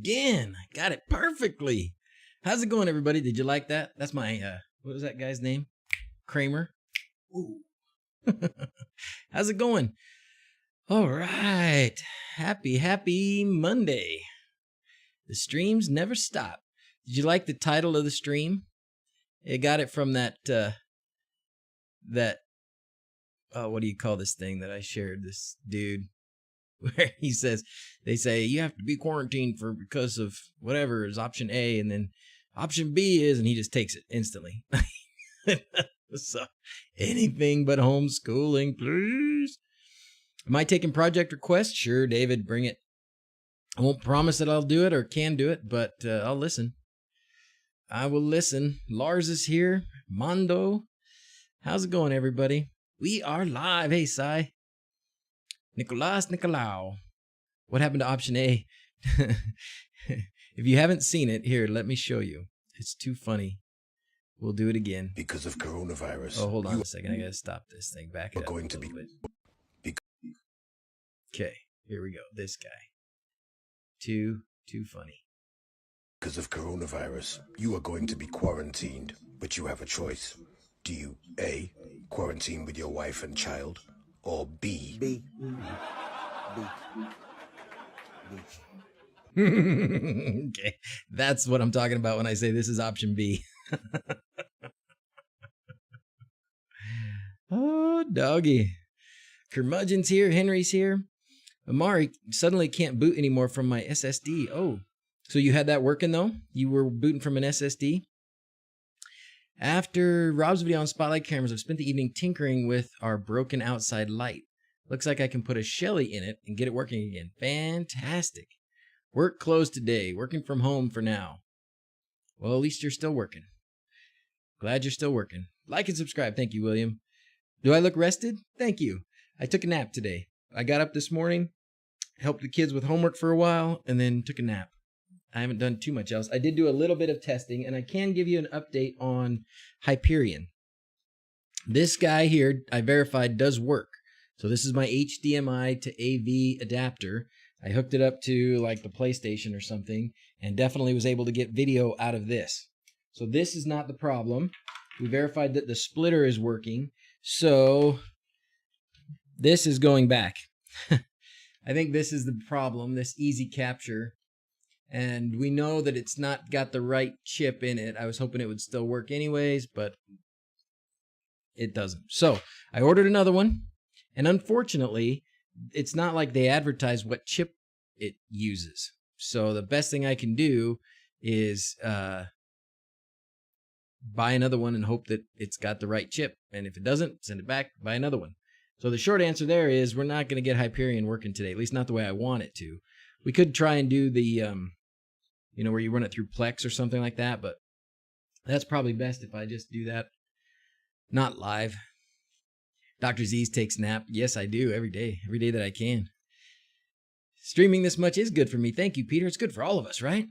again. I got it perfectly. How's it going, everybody? Did you like that? That's my, what was that guy's name? Kramer. Ooh. How's it going? All right. Happy Monday. The streams never stop. Did you like the title of the stream? I got it from that, what do you call this thing that I shared? This dude, where he says, they say, you have to be quarantined because of whatever is option A, and then option B is, and he just takes it instantly. So, anything but homeschooling, please. Am I taking project requests? Sure, David, bring it. I won't promise that I'll do it or can do it, but I'll listen. I will listen. Lars is here. Mondo. How's it going, everybody? We are live. Hey, Sai. Nicolau. What happened to option A? If you haven't seen it, here, let me show you. It's too funny. We'll do it again. Because of coronavirus. Oh, hold on a second. I gotta stop this thing. Back it up. Going to be. Okay, here we go. This guy. Too funny. Because of coronavirus, you are going to be quarantined, but you have a choice. Do you A, quarantine with your wife and child, or B? Okay, that's what I'm talking about when I say this is option B. Oh, doggy. Curmudgeon's here. Henry's here. Amari suddenly can't boot anymore from my SSD. Oh, so you had that working though? You were booting from an SSD? After Rob's video on spotlight cameras, I've spent the evening tinkering with our broken outside light. Looks like I can put a Shelly in it and get it working again. Fantastic. Work closed today. Working from home for now. Well, at least you're still working. Glad you're still working. Like and subscribe. Thank you, William. Do I look rested? Thank you. I took a nap today. I got up this morning, helped the kids with homework for a while, and then took a nap. I haven't done too much else. I did do a little bit of testing, and I can give you an update on Hyperion. This guy here, I verified, does work. So this is my HDMI to AV adapter. I hooked it up to like the PlayStation or something, and definitely was able to get video out of this. So this is not the problem. We verified that the splitter is working. So this is going back. I think this is the problem, this easy capture. And we know that it's not got the right chip in it. I was hoping it would still work anyways, but it doesn't. So I ordered another one. And unfortunately, it's not like they advertise what chip it uses. So the best thing I can do is buy another one and hope that it's got the right chip. And if it doesn't, send it back, buy another one. So the short answer there is we're not going to get Hyperion working today, at least not the way I want it to. We could try and do the, where you run it through Plex or something like that, but that's probably best if I just do that not live. DrZzs takes nap. Yes, I do every day that I can. Streaming this much is good for me. Thank you, Peter. It's good for all of us, right?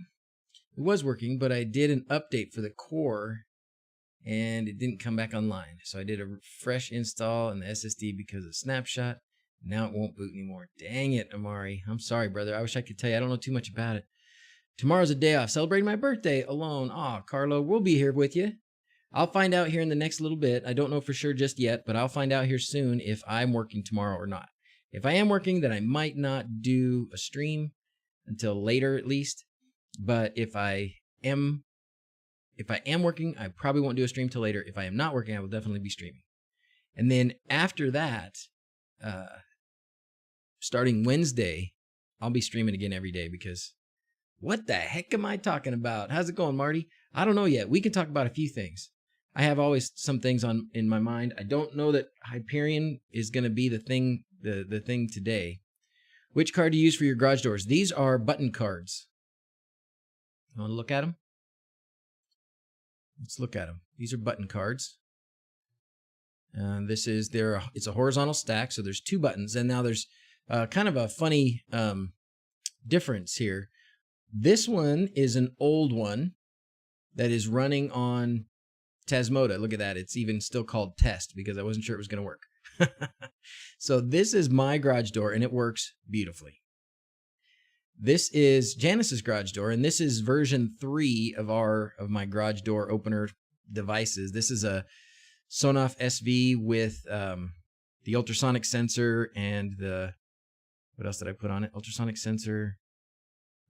It was working, but I did an update for the core and it didn't come back online. So I did a fresh install in the SSD because of Snapshot. Now it won't boot anymore. Dang it, Amari. I'm sorry, brother. I wish I could tell you. I don't know too much about it. Tomorrow's a day off. Celebrating my birthday alone. Aw, Carlo, we'll be here with you. I'll find out here in the next little bit. I don't know for sure just yet, but I'll find out here soon if I'm working tomorrow or not. If I am working, then I might not do a stream until later at least. But if I am working, I probably won't do a stream till later. If I am not working, I will definitely be streaming. And then after that, starting Wednesday, I'll be streaming again every day because what the heck am I talking about? How's it going, Marty? I don't know yet. We can talk about a few things. I have always some things in my mind. I don't know that Hyperion is going to be the thing today. Which card do you use for your garage doors? These are button cards. You want to look at them? Let's look at them. These are button cards. It's a horizontal stack, so there's two buttons, and now there's kind of a funny difference here. This one is an old one that is running on Tasmota. Look at that. It's even still called Test because I wasn't sure it was going to work. So this is my garage door, and it works beautifully. This is Janice's garage door, and this is version 3 of my garage door opener devices. This is a Sonoff SV with the ultrasonic sensor and what else did I put on it? Ultrasonic sensor.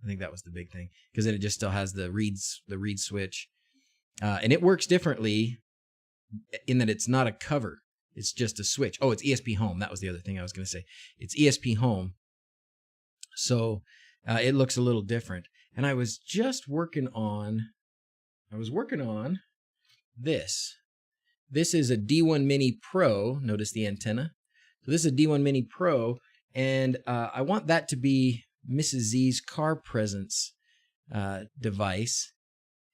I think that was the big thing, because it just still has the reed switch, and it works differently in that it's not a cover. It's just a switch. Oh, it's ESP Home. That was the other thing I was going to say. It's ESP Home. So it looks a little different. And I was just working on this. This is a D1 Mini Pro. Notice the antenna. So this is a D1 Mini Pro, and I want that to be Mrs. Z's car presence device.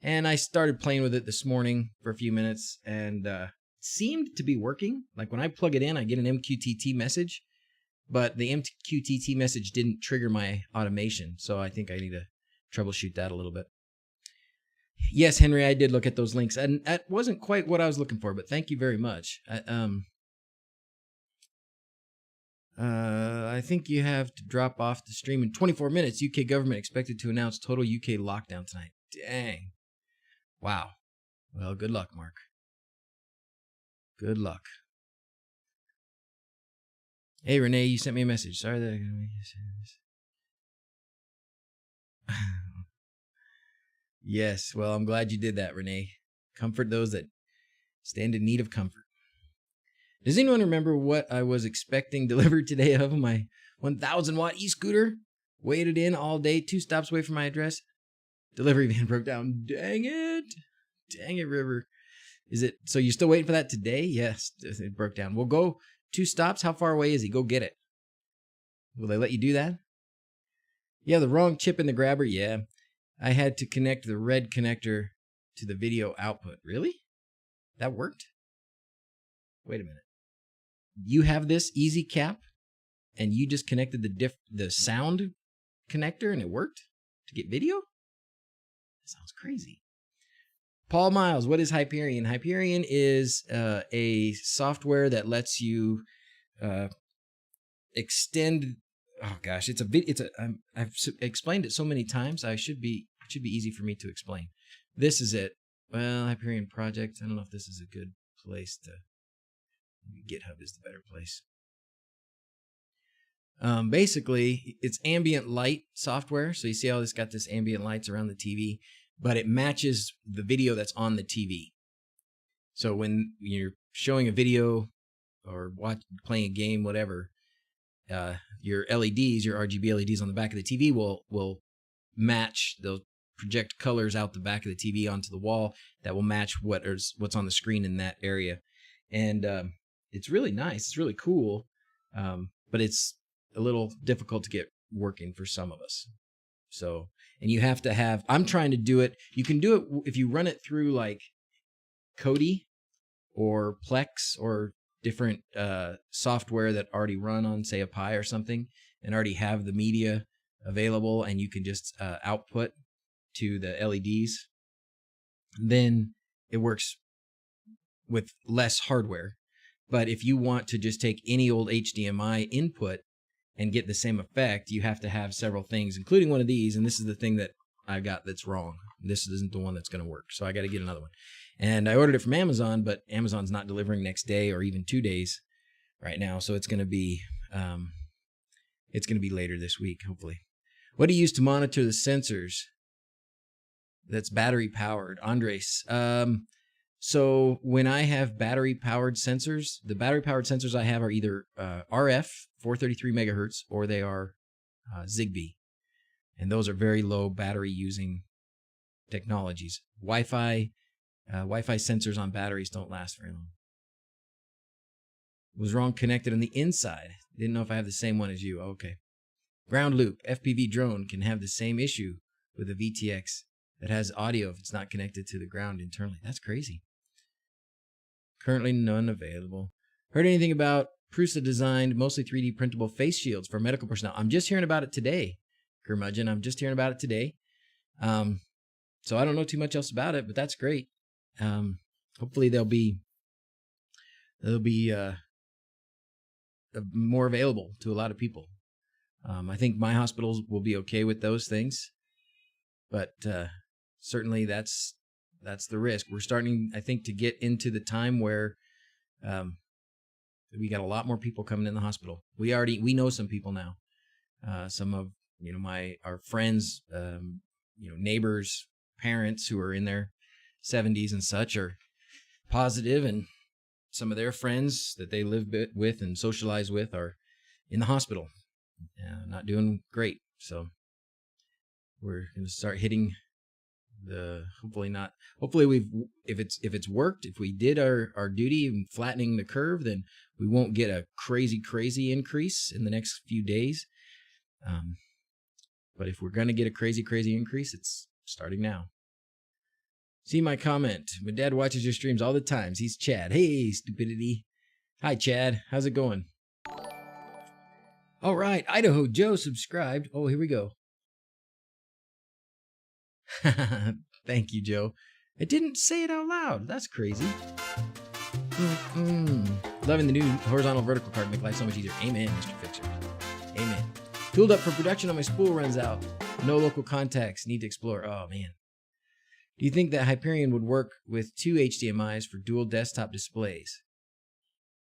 And I started playing with it this morning for a few minutes, and seemed to be working. Like when I plug it in, I get an MQTT message, but the MQTT message didn't trigger my automation. So I think I need to troubleshoot that a little bit. Yes, Henry, I did look at those links, and that wasn't quite what I was looking for, but thank you very much. I think you have to drop off the stream in 24 minutes. UK government expected to announce total UK lockdown tonight. Dang. Wow. Well, good luck, Mark. Good luck. Hey, Renee, you sent me a message. Sorry that I couldn't make you say this. Yes, well, I'm glad you did that, Renee. Comfort those that stand in need of comfort. Does anyone remember what I was expecting delivered today of my 1,000-watt e-scooter? Waited in all day, 2 stops away from my address. Delivery van broke down. Dang it. Dang it, River. Is it, so you're still waiting for that today? Yes, it broke down. We'll go 2 stops. How far away is he? Go get it. Will they let you do that? Yeah, the wrong chip in the grabber. Yeah. I had to connect the red connector to the video output. Really? That worked? Wait a minute. You have this easy cap and you just connected the sound connector and it worked to get video? That sounds crazy. Paul Miles, what is Hyperion? Hyperion is a software that lets you extend. Oh gosh, I've explained it so many times. It should be easy for me to explain. This is it. Well, Hyperion project. I don't know if this is a good place to. GitHub is the better place. Basically, it's ambient light software. So you see how it's got this ambient lights around the TV, but it matches the video that's on the TV. So when you're showing a video or playing a game, whatever, your LEDs, your RGB LEDs on the back of the TV will match. They'll project colors out the back of the TV onto the wall that will match what's on the screen in that area. And it's really nice. It's really cool, but it's a little difficult to get working for some of us. So, and you have to have, I'm trying to do it. You can do it if you run it through like Kodi or Plex or different software that already run on, say, a Pi or something, and already have the media available, and you can just output to the LEDs. Then it works with less hardware. But if you want to just take any old HDMI input and get the same effect, you have to have several things, including one of these. And this is the thing that I got that's wrong. This isn't the one that's going to work. So I got to get another one. And I ordered it from Amazon, but Amazon's not delivering next day or even 2 days right now. So it's going to be later this week, hopefully. What do you use to monitor the sensors that's battery powered? Andres. So when I have battery-powered sensors, the battery-powered sensors I have are either RF, 433 megahertz, or they are Zigbee. And those are very low battery-using technologies. Wi-Fi sensors on batteries don't last very long. Was wrong connected on the inside. Didn't know if I have the same one as you. Okay. Ground loop, FPV drone can have the same issue with a VTX that has audio if it's not connected to the ground internally. That's crazy. Currently none available. Heard anything about Prusa designed mostly 3D printable face shields for medical personnel? I'm just hearing about it today, Curmudgeon. I'm just hearing about it today. So I don't know too much else about it, but that's great. Hopefully they'll be more available to a lot of people. I think my hospitals will be okay with those things, but certainly that's the risk. We're starting, I think, to get into the time where we got a lot more people coming in the hospital. We know some people now. Some of our friends, neighbors, parents who are in their 70s and such are positive, and some of their friends that they live with and socialize with are in the hospital, not doing great. So we're going to start hitting hopefully if it's worked, if we did our duty in flattening the curve, then we won't get a crazy increase in the next few days. But if we're going to get a crazy increase, it's starting now. See my comment. My dad watches your streams all the time. He's Chad. Hey, stupidity. Hi, Chad. How's it going? All right. Idaho Joe subscribed. Oh, here we go. Thank you, Joe. I didn't say it out loud. That's crazy. Loving the new horizontal vertical card. Make life so much easier. Amen, Mr. Fixer. Amen. Tooled up for production on my spool runs out. No local contacts. Need to explore. Oh, man. Do you think that Hyperion would work with 2 HDMIs for dual desktop displays?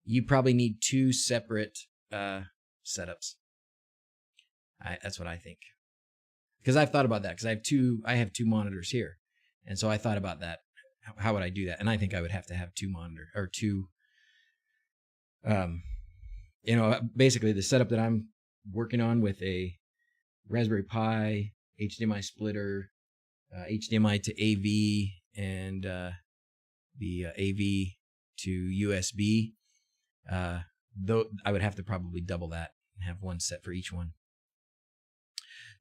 You probably need 2 separate setups. That's what I think. Because I've thought about that. Because I have 2 monitors here, and so I thought about that. How would I do that? And I think I would have to have 2 monitors or 2. Basically the setup that I'm working on with a Raspberry Pi, HDMI splitter, HDMI to AV, and the AV to USB. Though I would have to probably double that and have one set for each one.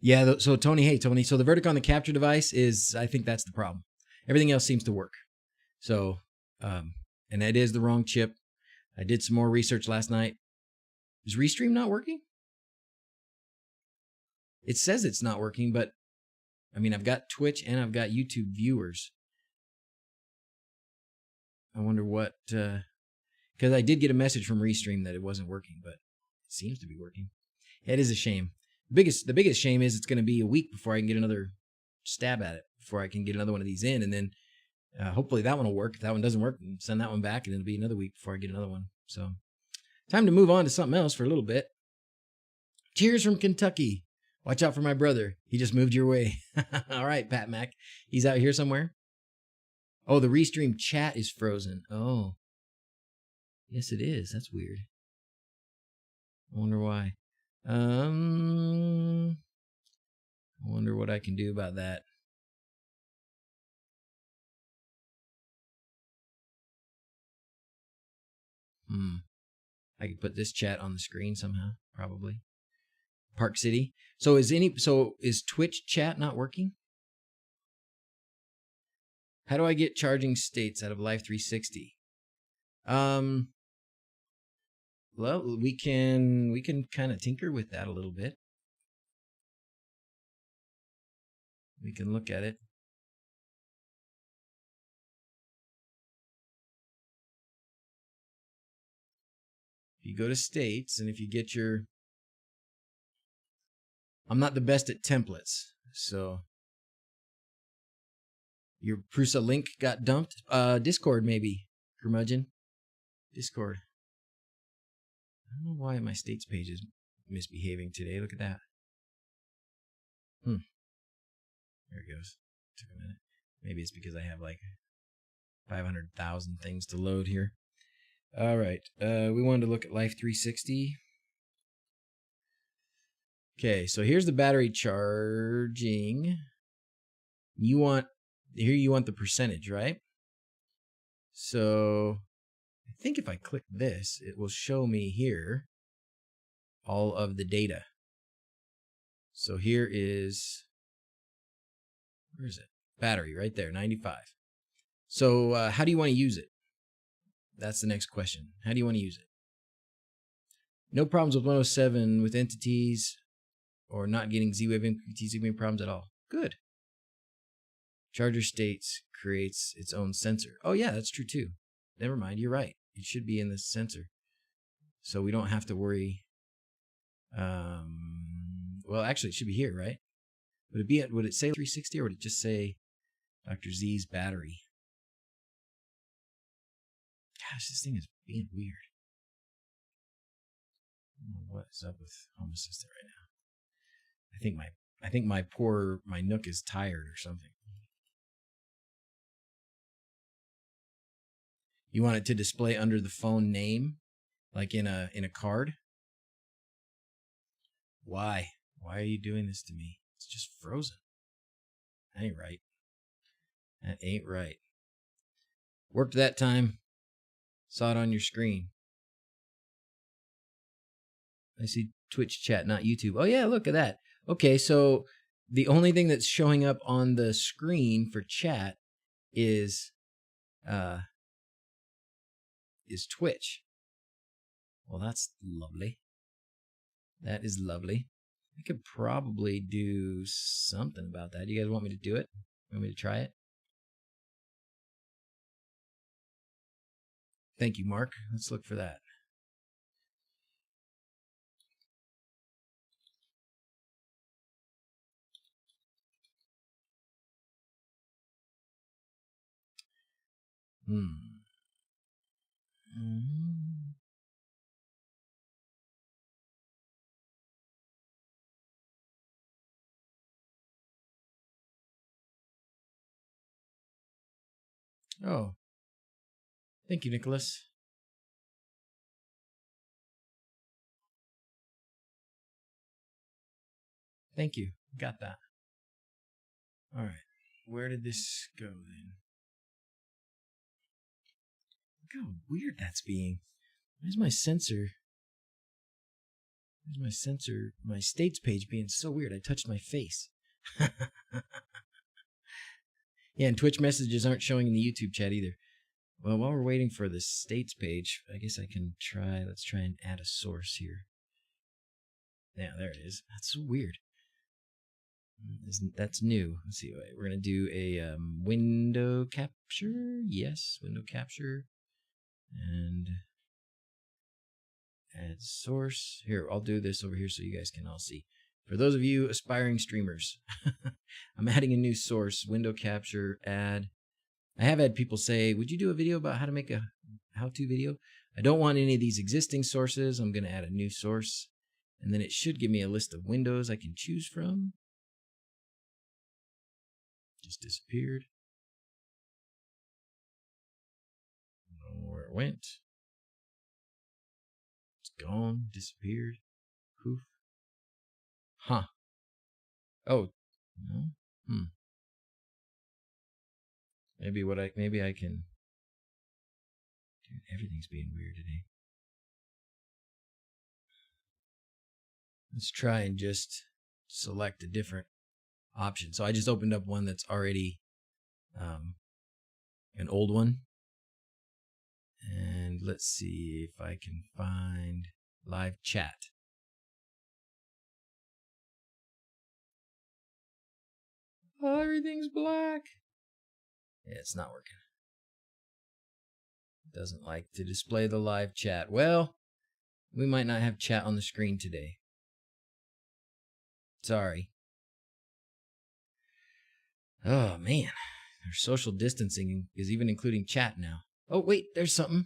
Yeah, so Tony, so the vertic on the capture device is, I think that's the problem. Everything else seems to work. So, and that is the wrong chip. I did some more research last night. Is Restream not working? It says it's not working, but I mean, I've got Twitch and I've got YouTube viewers. I wonder what, because I did get a message from Restream that it wasn't working, but it seems to be working. It is a shame. The biggest shame is it's going to be a week before I can get another stab at it, before I can get another one of these in, and then hopefully that one will work. If that one doesn't work, then send that one back, and it'll be another week before I get another one. So, time to move on to something else for a little bit. Cheers from Kentucky. Watch out for my brother. He just moved your way. All right, Pat Mac. He's out here somewhere. Oh, the Restream chat is frozen. Oh. Yes, it is. That's weird. I wonder why. I wonder what I can do about that. I could put this chat on the screen somehow, probably. Park City. So is Twitch chat not working? How do I get charging states out of Life 360? Well, we can kind of tinker with that a little bit. We can look at it. If you go to states, and if you get your... I'm not the best at templates, so... Your Prusa link got dumped? Discord, maybe, curmudgeon. Discord. I don't know why my states page is misbehaving today. Look at that. There it goes. Took a minute. Maybe it's because I have like 500,000 things to load here. All right. We wanted to look at Life 360. Okay, so here's the battery charging. You want the percentage, right? So I think if I click this, it will show me here all of the data. So here is, where is it? Battery right there, 95. So how do you want to use it? That's the next question. How do you want to use it? No problems with 107 with entities or not getting Z-Wave MQTT Z-Wave problems at all. Good. Charger states creates its own sensor. Oh yeah, that's true too. Never mind, you're right. It should be in this sensor. So we don't have to worry. Well, actually, it should be here, right? Would it say 360 or would it just say DrZzs battery? Gosh, this thing is being weird. I don't know what is up with Home Assistant right now. I think my Nook is tired or something. You want it to display under the phone name, like in a card? Why? Why are you doing this to me? It's just frozen. That ain't right. That ain't right. Worked that time. Saw it on your screen. I see Twitch chat, not YouTube. Oh yeah, look at that. Okay, so the only thing that's showing up on the screen for chat is Twitch. Well, that's lovely. That is lovely. I could probably do something about that. You guys want me to do it? Want me to try it? Thank you, Mark. Let's look for that. Oh, thank you, Nicholas. Thank you. Got that. All right. Where did this go then? Look how weird that's being. Where's my sensor? Where's my sensor? My states page being so weird. I touched my face. Yeah, and Twitch messages aren't showing in the YouTube chat either. Well, while we're waiting for the states page, I guess I can try. Let's try and add a source here. Yeah, there it is. That's so weird. That's new. Let's see. We're going to do a window capture. Yes, window capture. And add source. Here, I'll do this over here so you guys can all see. For those of you aspiring streamers, I'm adding a new source, window capture, add. I have had people say, would you do a video about how to make a how-to video? I don't want any of these existing sources. I'm going to add a new source. And then it should give me a list of windows I can choose from. Just disappeared. I don't know where it went. It's gone, disappeared. Poof. Huh. Oh. No. Maybe I can. Dude, everything's being weird today. Let's try and just select a different option. So I just opened up one that's already an old one. And let's see if I can find live chat. Oh, everything's black. Yeah, it's not working. It doesn't like to display the live chat. Well, we might not have chat on the screen today. Sorry. Oh, man. Our social distancing is even including chat now. Oh, wait, there's something.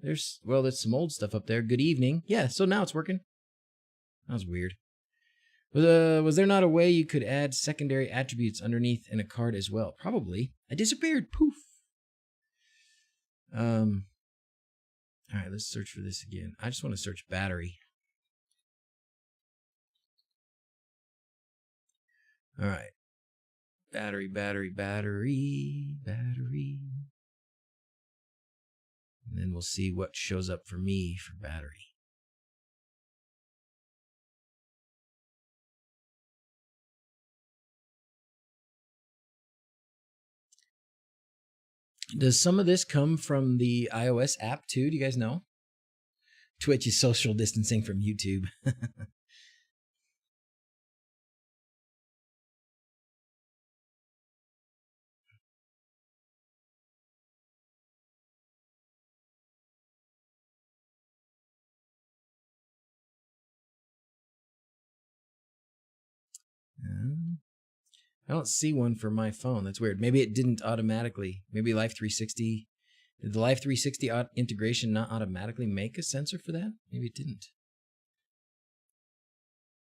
There's some old stuff up there. Good evening. Yeah, so now it's working. That was weird. Was there not a way you could add secondary attributes underneath in a card as well? Probably. I disappeared. Poof. All right, let's search for this again. I just want to search battery. All right. Battery. And then we'll see what shows up for me for battery. Does some of this come from the iOS app too? Do you guys know? Twitch is social distancing from YouTube. I don't see one for my phone. That's weird. Maybe it didn't automatically. Maybe Life 360. Did the Life 360 integration not automatically make a sensor for that? Maybe it didn't.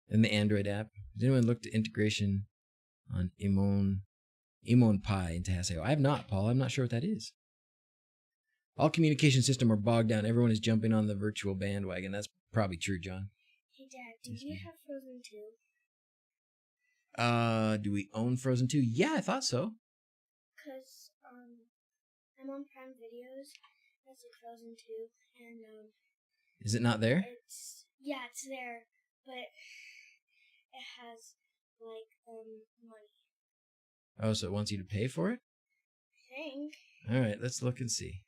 And the Android app. Has anyone looked at integration on Emon Pi into Haseo? I have not, Paul. I'm not sure what that is. All communication systems are bogged down. Everyone is jumping on the virtual bandwagon. That's probably true, John. Hey, Dad, do you have Frozen 2? Do we own Frozen 2? Yeah, I thought so. Because, I'm on Prime Videos. That's like Frozen 2. And, Is it not there? it's there. But it has, like, money. Oh, so it wants you to pay for it? I think. All right, let's look and see.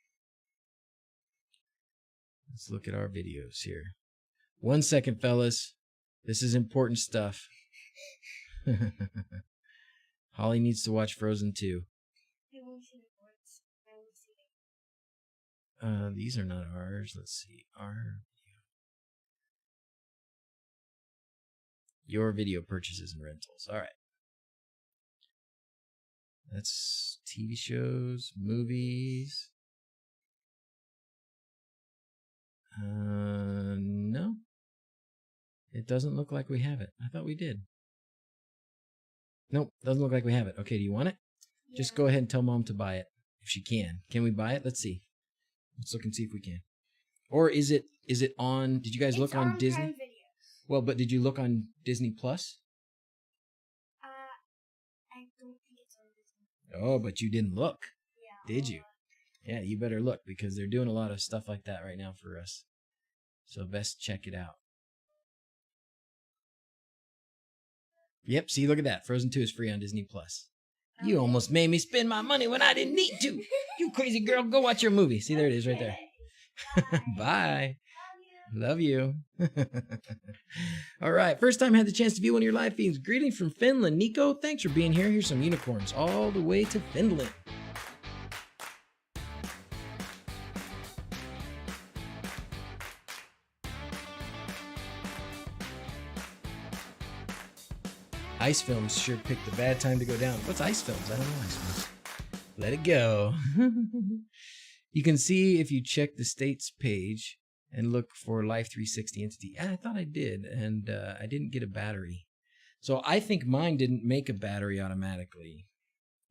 Let's look at our videos here. 1 second, fellas. This is important stuff. Holly needs to watch Frozen 2. I won't see it once. I won't see it. These are not ours. Let's see. Your video purchases and rentals. All right. That's TV shows, movies. No. It doesn't look like we have it. I thought we did. Nope, doesn't look like we have it. Okay, do you want it? Yeah. Just go ahead and tell Mom to buy it if she can. Can we buy it? Let's see. Let's look and see if we can. Or is it on? Did you guys look on Disney? Prime Videos. Well, but did you look on Disney Plus? I don't think it's on Disney. Oh, but you didn't look. Yeah. Did you? Yeah, you better look because they're doing a lot of stuff like that right now for us. So best check it out. Yep, see, look at that. Frozen 2 is free on Disney Plus. You almost made me spend my money when I didn't need to. You crazy girl, go watch your movie. See, there it is right there. Bye. Love you. All right, first time I had the chance to view one of your live feeds. Greetings from Finland. Nico, thanks for being here. Here's some unicorns all the way to Finland. Ice Films sure picked a bad time to go down. What's Ice Films? I don't know Ice Films. Let it go. You can see if you check the states page and look for Life 360 Entity. I thought I did, and I didn't get a battery. So I think mine didn't make a battery automatically.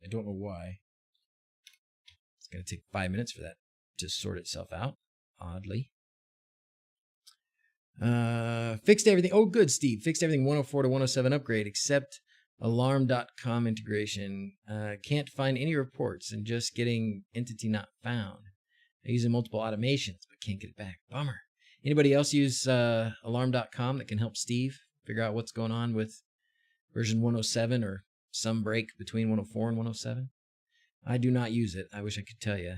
I don't know why. It's going to take 5 minutes for that to sort itself out, oddly. Fixed everything. Oh, good, Steve. Fixed everything 104 to 107 upgrade except alarm.com integration. Can't find any reports and just getting entity not found. I'm using multiple automations, but can't get it back. Bummer. Anybody else use alarm.com that can help Steve figure out what's going on with version 107 or some break between 104 and 107? I do not use it. I wish I could tell you.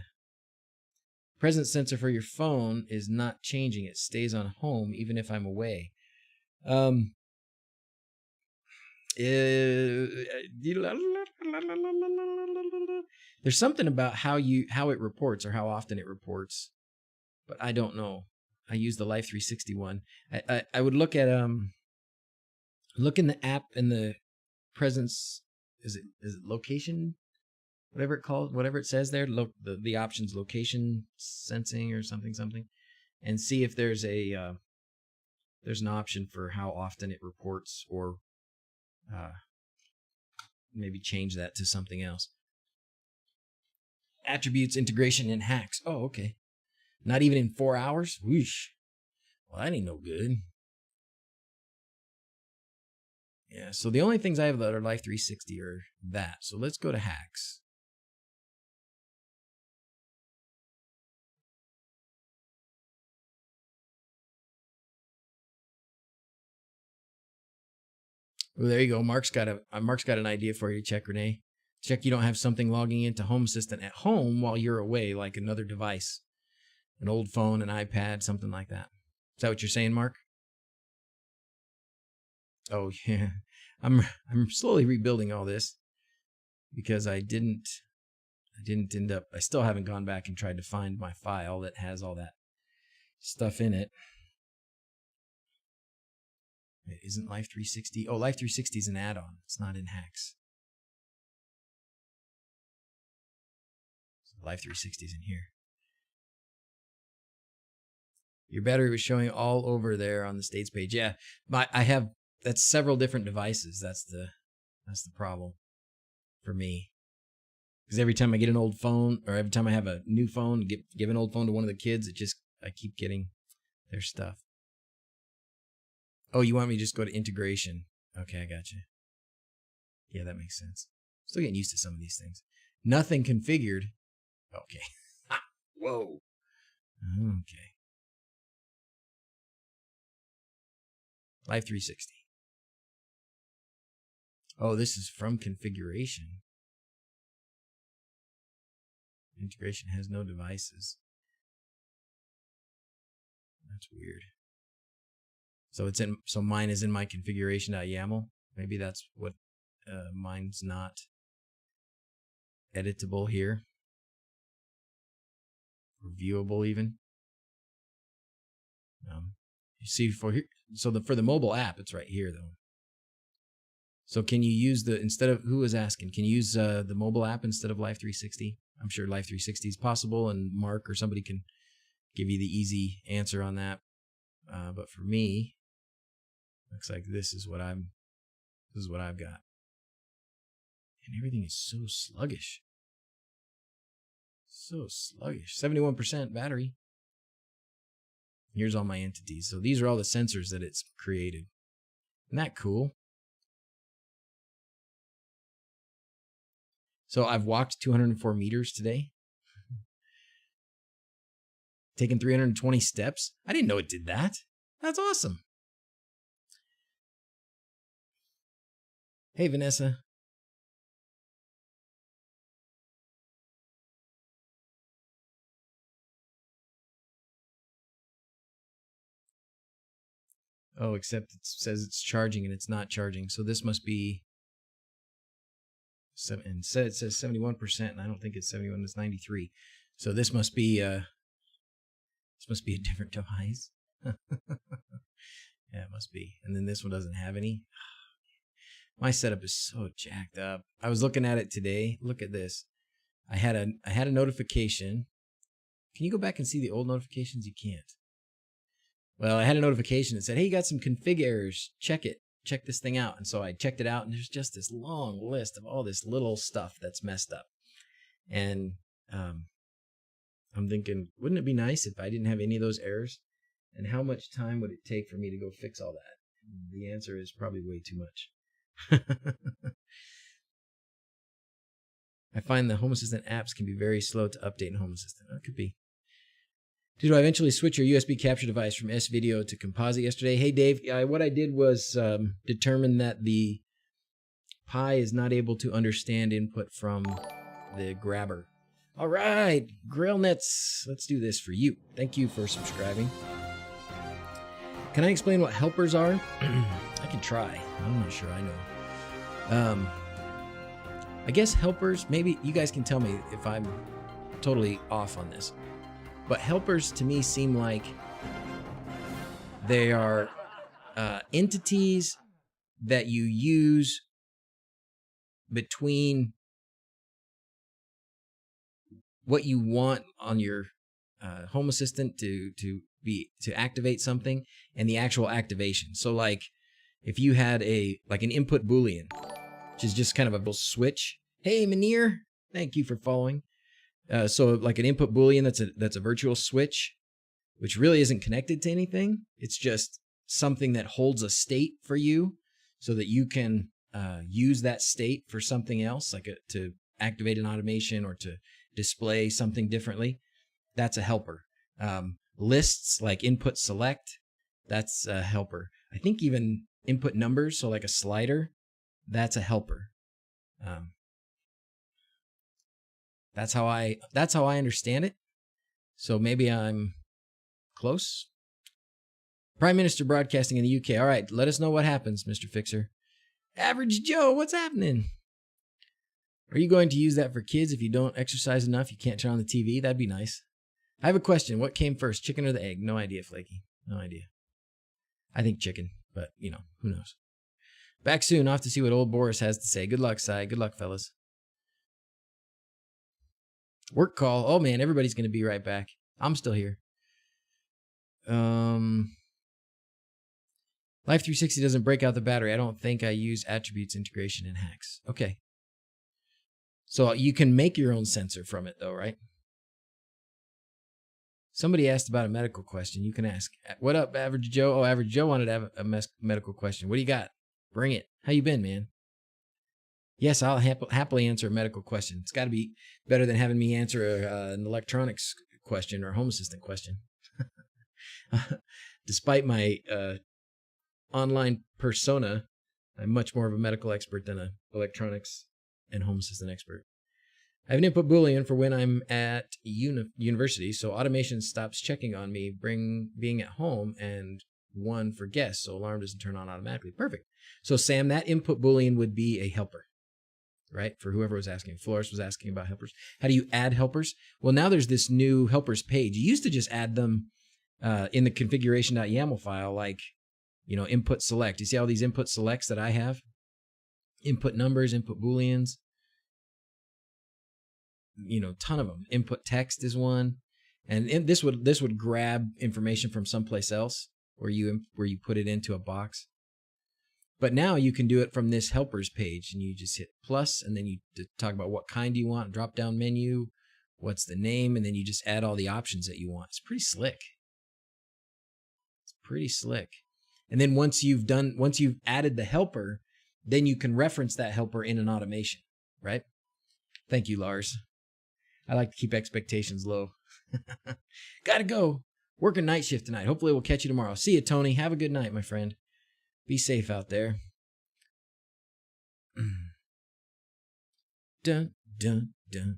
Presence sensor for your phone is not changing. It stays on home even if I'm away. There's something about how it reports or how often it reports, but I don't know. I use the Life 360 one. I would look at look in the app in the presence. Is it location? Whatever it says there, the options location sensing or something, and see if there's an option for how often it reports, or maybe change that to something else. Attributes integration in hacks. Oh, okay. Not even in 4 hours? Whoosh. Well, that ain't no good. Yeah, so the only things I have that are Life 360 are that. So let's go to hacks. Well, there you go. Mark's got an idea for you. Check, Renee. Check you don't have something logging into Home Assistant at home while you're away, like another device, an old phone, an iPad, something like that. Is that what you're saying, Mark? Oh yeah, I'm slowly rebuilding all this because I didn't end up. I still haven't gone back and tried to find my file that has all that stuff in it. Wait, isn't Life 360? Oh, Life 360 is an add-on. It's not in hacks. So Life 360 is in here. Your battery was showing all over there on the states page. Yeah, I have, that's several different devices. That's the problem for me. Because every time I get an old phone, or every time I have a new phone, give an old phone to one of the kids, I keep getting their stuff. Oh, you want me to just go to integration? Okay, I got you. Yeah, that makes sense. Still getting used to some of these things. Nothing configured. Okay. Whoa. Okay. Life 360. Oh, this is from configuration. Integration has no devices. That's weird. So mine is in my configuration.yaml. Maybe that's what mine's not editable here. Or viewable even. You see for here, so for the mobile app, it's right here though. So can you use who was asking? Can you use the mobile app instead of Life 360? I'm sure Life 360 is possible, and Mark or somebody can give you the easy answer on that. But for me, looks like this is what I've got. And everything is so sluggish. So sluggish. 71% battery. Here's all my entities. So these are all the sensors that it's created. Isn't that cool? So I've walked 204 meters today. Taken 320 steps. I didn't know it did that. That's awesome. Hey, Vanessa. Oh, except it says it's charging and it's not charging. So this must be, and it says 71%, and I don't think it's 71, it's 93. So this must be a different device. Yeah, it must be. And then this one doesn't have any. My setup is so jacked up. I was looking at it today. Look at this. I had a notification. Can you go back and see the old notifications? You can't. Well, I had a notification that said, hey, you got some config errors. Check it. Check this thing out. And so I checked it out, and there's just this long list of all this little stuff that's messed up. And I'm thinking, wouldn't it be nice if I didn't have any of those errors? And how much time would it take for me to go fix all that? And the answer is probably way too much. I find the Home Assistant apps can be very slow to update in Home Assistant. It could be. Did I eventually switch your USB capture device from S-Video to Composite yesterday? Hey, Dave, what I did was determine that the Pi is not able to understand input from the grabber. All right, GrailNets, let's do this for you. Thank you for subscribing. Can I explain what helpers are? I can try. I'm not sure I know. I guess helpers, maybe you guys can tell me if I'm totally off on this. But helpers to me seem like they are entities that you use between what you want on your Home Assistant to activate something and the actual activation. So like if you had an input Boolean, which is just kind of a little switch. Hey, Manir, thank you for following. So like an input Boolean that's a virtual switch, which really isn't connected to anything. It's just something that holds a state for you so that you can use that state for something else, like to activate an automation or to display something differently. That's a helper. Lists like input select, that's a helper. I think even input numbers, so like a slider, that's a helper. That's how I understand it. So maybe I'm close. Prime Minister broadcasting in the UK. All right, let us know what happens, Mr. Fixer. Average Joe, what's happening? Are you going to use that for kids if you don't exercise enough? You can't turn on the TV? That'd be nice. I have a question. What came first, chicken or the egg? No idea, Flaky. No idea. I think chicken, But, who knows? Back soon, off to see what old Boris has to say. Good luck, Cy. Good luck, fellas. Work call. Oh, man, everybody's going to be right back. I'm still here. Life 360 doesn't break out the battery. I don't think I use attributes integration in hacks. Okay. So you can make your own sensor from it, though, right? Somebody asked about a medical question. You can ask. What up, Average Joe? Oh, Average Joe wanted to have a medical question. What do you got? Bring it. How you been, man? Yes, I'll happily answer a medical question. It's got to be better than having me answer an electronics question or a home assistant question. Despite my online persona, I'm much more of a medical expert than an electronics and home assistant expert. I have an input Boolean for when I'm at university, so automation stops checking on me being at home, and one for guests, so alarm doesn't turn on automatically. Perfect. So Sam, that input Boolean would be a helper, right? For whoever was asking. Flores was asking about helpers. How do you add helpers? Well, now there's this new helpers page. You used to just add them in the configuration.yaml file, like, input select. You see all these input selects that I have? Input numbers, input Booleans. Ton of them. Input text is one, and this would grab information from someplace else where you put it into a box. But now you can do it from this helpers page, and you just hit plus, and then you talk about what kind you want, drop down menu, what's the name, and then you just add all the options that you want. It's pretty slick. And then once you've added the helper, then you can reference that helper in an automation, right? Thank you, Lars. I like to keep expectations low. Gotta go. Working night shift tonight. Hopefully we'll catch you tomorrow. See you, Tony. Have a good night, my friend. Be safe out there. Dun, dun, dun,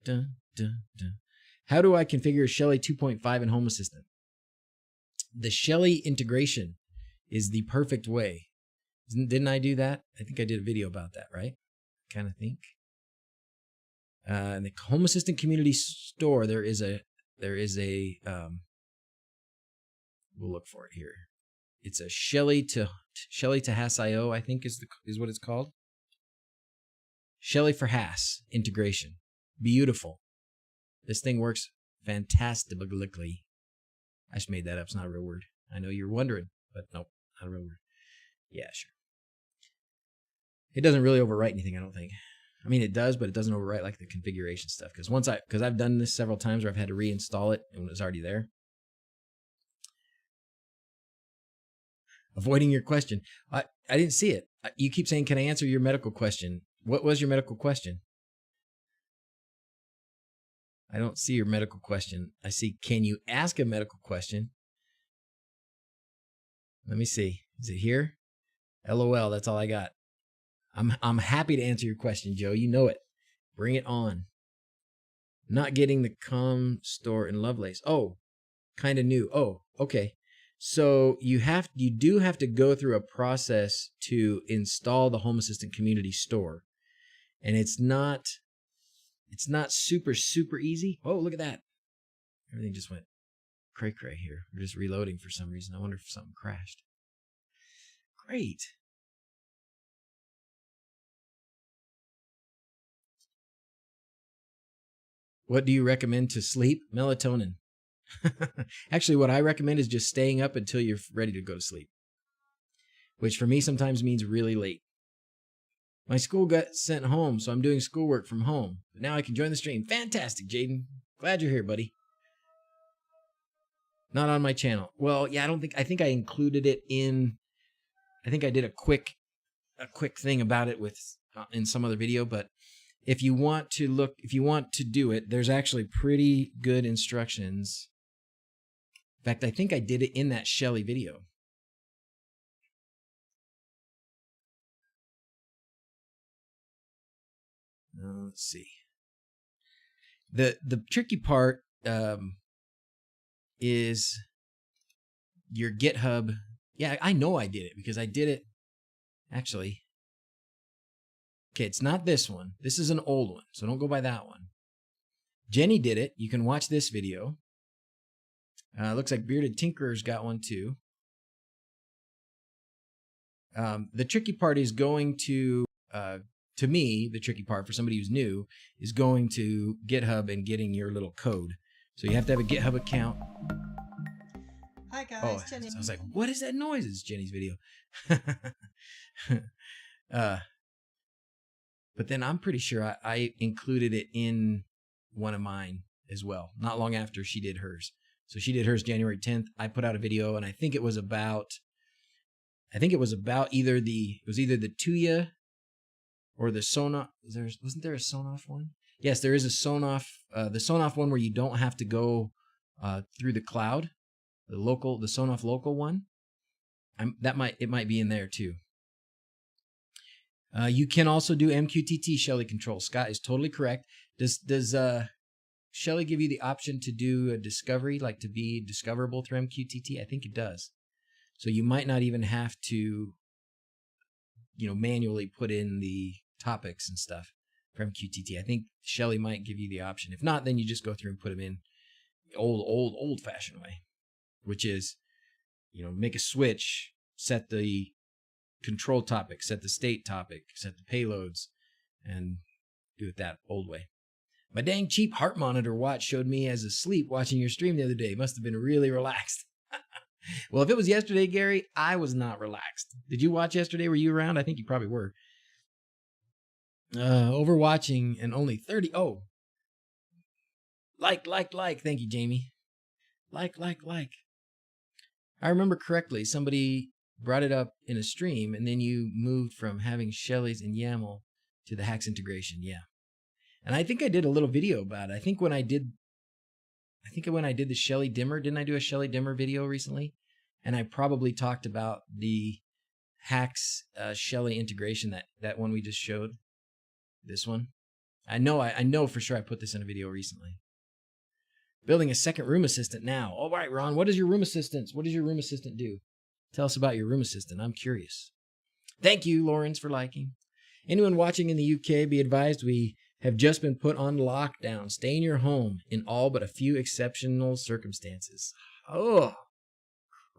dun, dun, dun. How do I configure Shelly 2.5 in Home Assistant? The Shelly integration is the perfect way. Didn't I do that? I think I did a video about that, right? Kind of think. In the Home Assistant community store, there is a we'll look for it here. It's a Shelly to Hass.io, I think is what it's called. Shelly for Hass integration. Beautiful. This thing works fantastically. I just made that up. It's not a real word. I know you're wondering, but nope, not a real word. Yeah, sure. It doesn't really overwrite anything, I don't think. I mean, it does, but it doesn't overwrite like the configuration stuff. Because I've done this several times where I've had to reinstall it and it was already there. Avoiding your question. I didn't see it. You keep saying, can I answer your medical question? What was your medical question? I don't see your medical question. I see, can you ask a medical question? Let me see. Is it here? LOL, that's all I got. I'm happy to answer your question, Joe. You know it. Bring it on. Not getting the com store in Lovelace. Oh, kind of new. Oh, okay. So you do have to go through a process to install the Home Assistant community store. And it's not super easy. Oh, look at that. Everything just went cray here. We're just reloading for some reason. I wonder if something crashed. Great. What do you recommend to sleep? Melatonin. Actually, what I recommend is just staying up until you're ready to go to sleep, which for me sometimes means really late. My school got sent home, so I'm doing schoolwork from home. But now I can join the stream. Fantastic, Jaden. Glad you're here, buddy. Not on my channel. Well, yeah, I think I included it in. I think I did a quick thing about it in some other video, but if you want to do it, there's actually pretty good instructions. In fact, I think I did it in that Shelly video. Let's see. The tricky part is your GitHub. Yeah, I know I did it because I did it actually. Okay, it's not this one. This is an old one, so don't go by that one. Jenny did it. You can watch this video. Looks like Bearded Tinkerer's got one too. The tricky part is going to me, the tricky part for somebody who's new is going to GitHub and getting your little code. So you have to have a GitHub account. Hi guys, Jenny. I was like, what is that noise? It's Jenny's video. But then I'm pretty sure I included it in one of mine as well, not long after she did hers. So she did hers January 10th. I put out a video, and I think it was about either the Tuya or the Sonoff. Wasn't there a Sonoff one? Yes, there is a Sonoff. The Sonoff one where you don't have to go through the cloud. The Sonoff local one. It might be in there too. You can also do MQTT Shelly control. Scott is totally correct. Does Shelly give you the option to do a discovery, like to be discoverable through MQTT? I think it does. So you might not even have to, manually put in the topics and stuff for MQTT. I think Shelly might give you the option. If not, then you just go through and put them in old-fashioned way, which is, make a switch, set the control topic, set the state topic, set the payloads, and do it that old way. My dang cheap heart monitor watch showed me as asleep watching your stream the other day. Must have been really relaxed. Well, if it was yesterday, Gary, I was not relaxed. Did you watch yesterday? Were you around? I think you probably were. Overwatching and only 30. Oh. Like. Thank you, Jamie. Like. I remember correctly, somebody brought it up in a stream, and then you moved from having Shelly's and YAML to the Hacks integration. Yeah. And I think I did a little video about it. I think when I did the Shelly dimmer, didn't I do a Shelly dimmer video recently? And I probably talked about the Hacks Shelly integration, that one we just showed. This one. I know for sure I put this in a video recently. Building a second room assistant now. All right, Ron, what does your room assistant do? Tell us about your room assistant. I'm curious. Thank you, Lawrence, for liking. Anyone watching in the UK, be advised we have just been put on lockdown. Stay in your home in all but a few exceptional circumstances. Oh,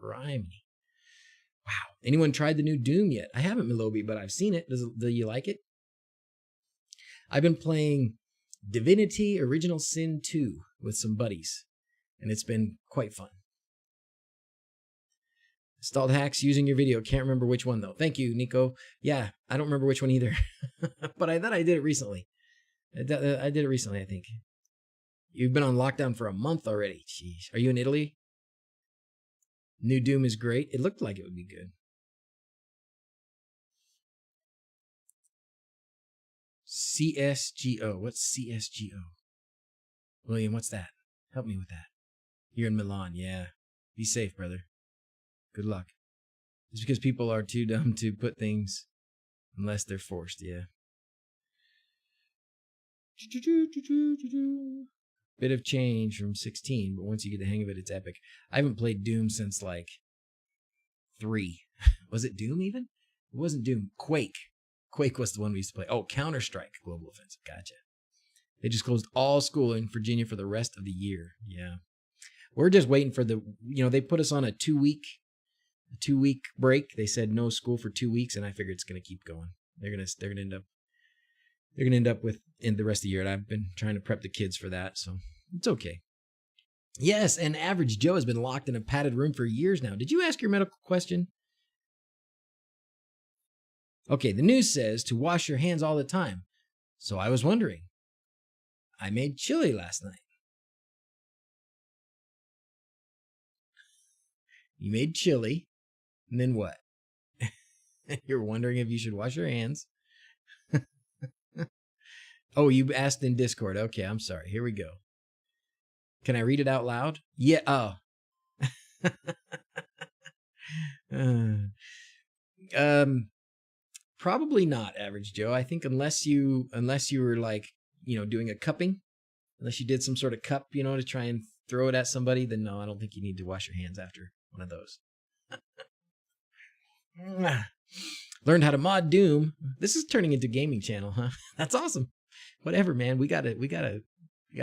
criminy. Wow. Anyone tried the new Doom yet? I haven't, Milobi, but I've seen it. Do you like it? I've been playing Divinity Original Sin 2 with some buddies, and it's been quite fun. Installed Hacks using your video. Can't remember which one, though. Thank you, Nico. Yeah, I don't remember which one either, but I thought I did it recently. I did it recently, I think. You've been on lockdown for a month already. Jeez. Are you in Italy? New Doom is great. It looked like it would be good. CSGO. What's CSGO? William, what's that? Help me with that. You're in Milan. Yeah. Be safe, brother. Good luck. It's because people are too dumb to put things unless they're forced. Yeah. Bit of change from 16, but once you get the hang of it, it's epic. I haven't played Doom since like 3. Was it Doom even? It wasn't Doom. Quake. Quake was the one we used to play. Oh, Counter-Strike Global Offensive. Gotcha. They just closed all school in Virginia for the rest of the year. Yeah. We're just waiting for they put us on a 2-week break. They said no school for 2 weeks, and I figured it's going to keep going. They're going to end up with in the rest of the year. And I've been trying to prep the kids for that, so it's okay. Yes, and Average Joe has been locked in a padded room for years now. Did you ask your medical question? Okay, the news says to wash your hands all the time. So I was wondering. I made chili last night. You made chili, and then what? You're wondering if you should wash your hands. Oh, you asked in Discord. Okay, I'm sorry. Here we go. Can I read it out loud? Yeah. Oh. Probably not, Average Joe. I think unless you were like, doing a cupping, unless you did some sort of cup, to try and throw it at somebody, then no, I don't think you need to wash your hands after one of those. Learned how to mod Doom. This is turning into gaming channel, huh? That's awesome. Whatever, man. We gotta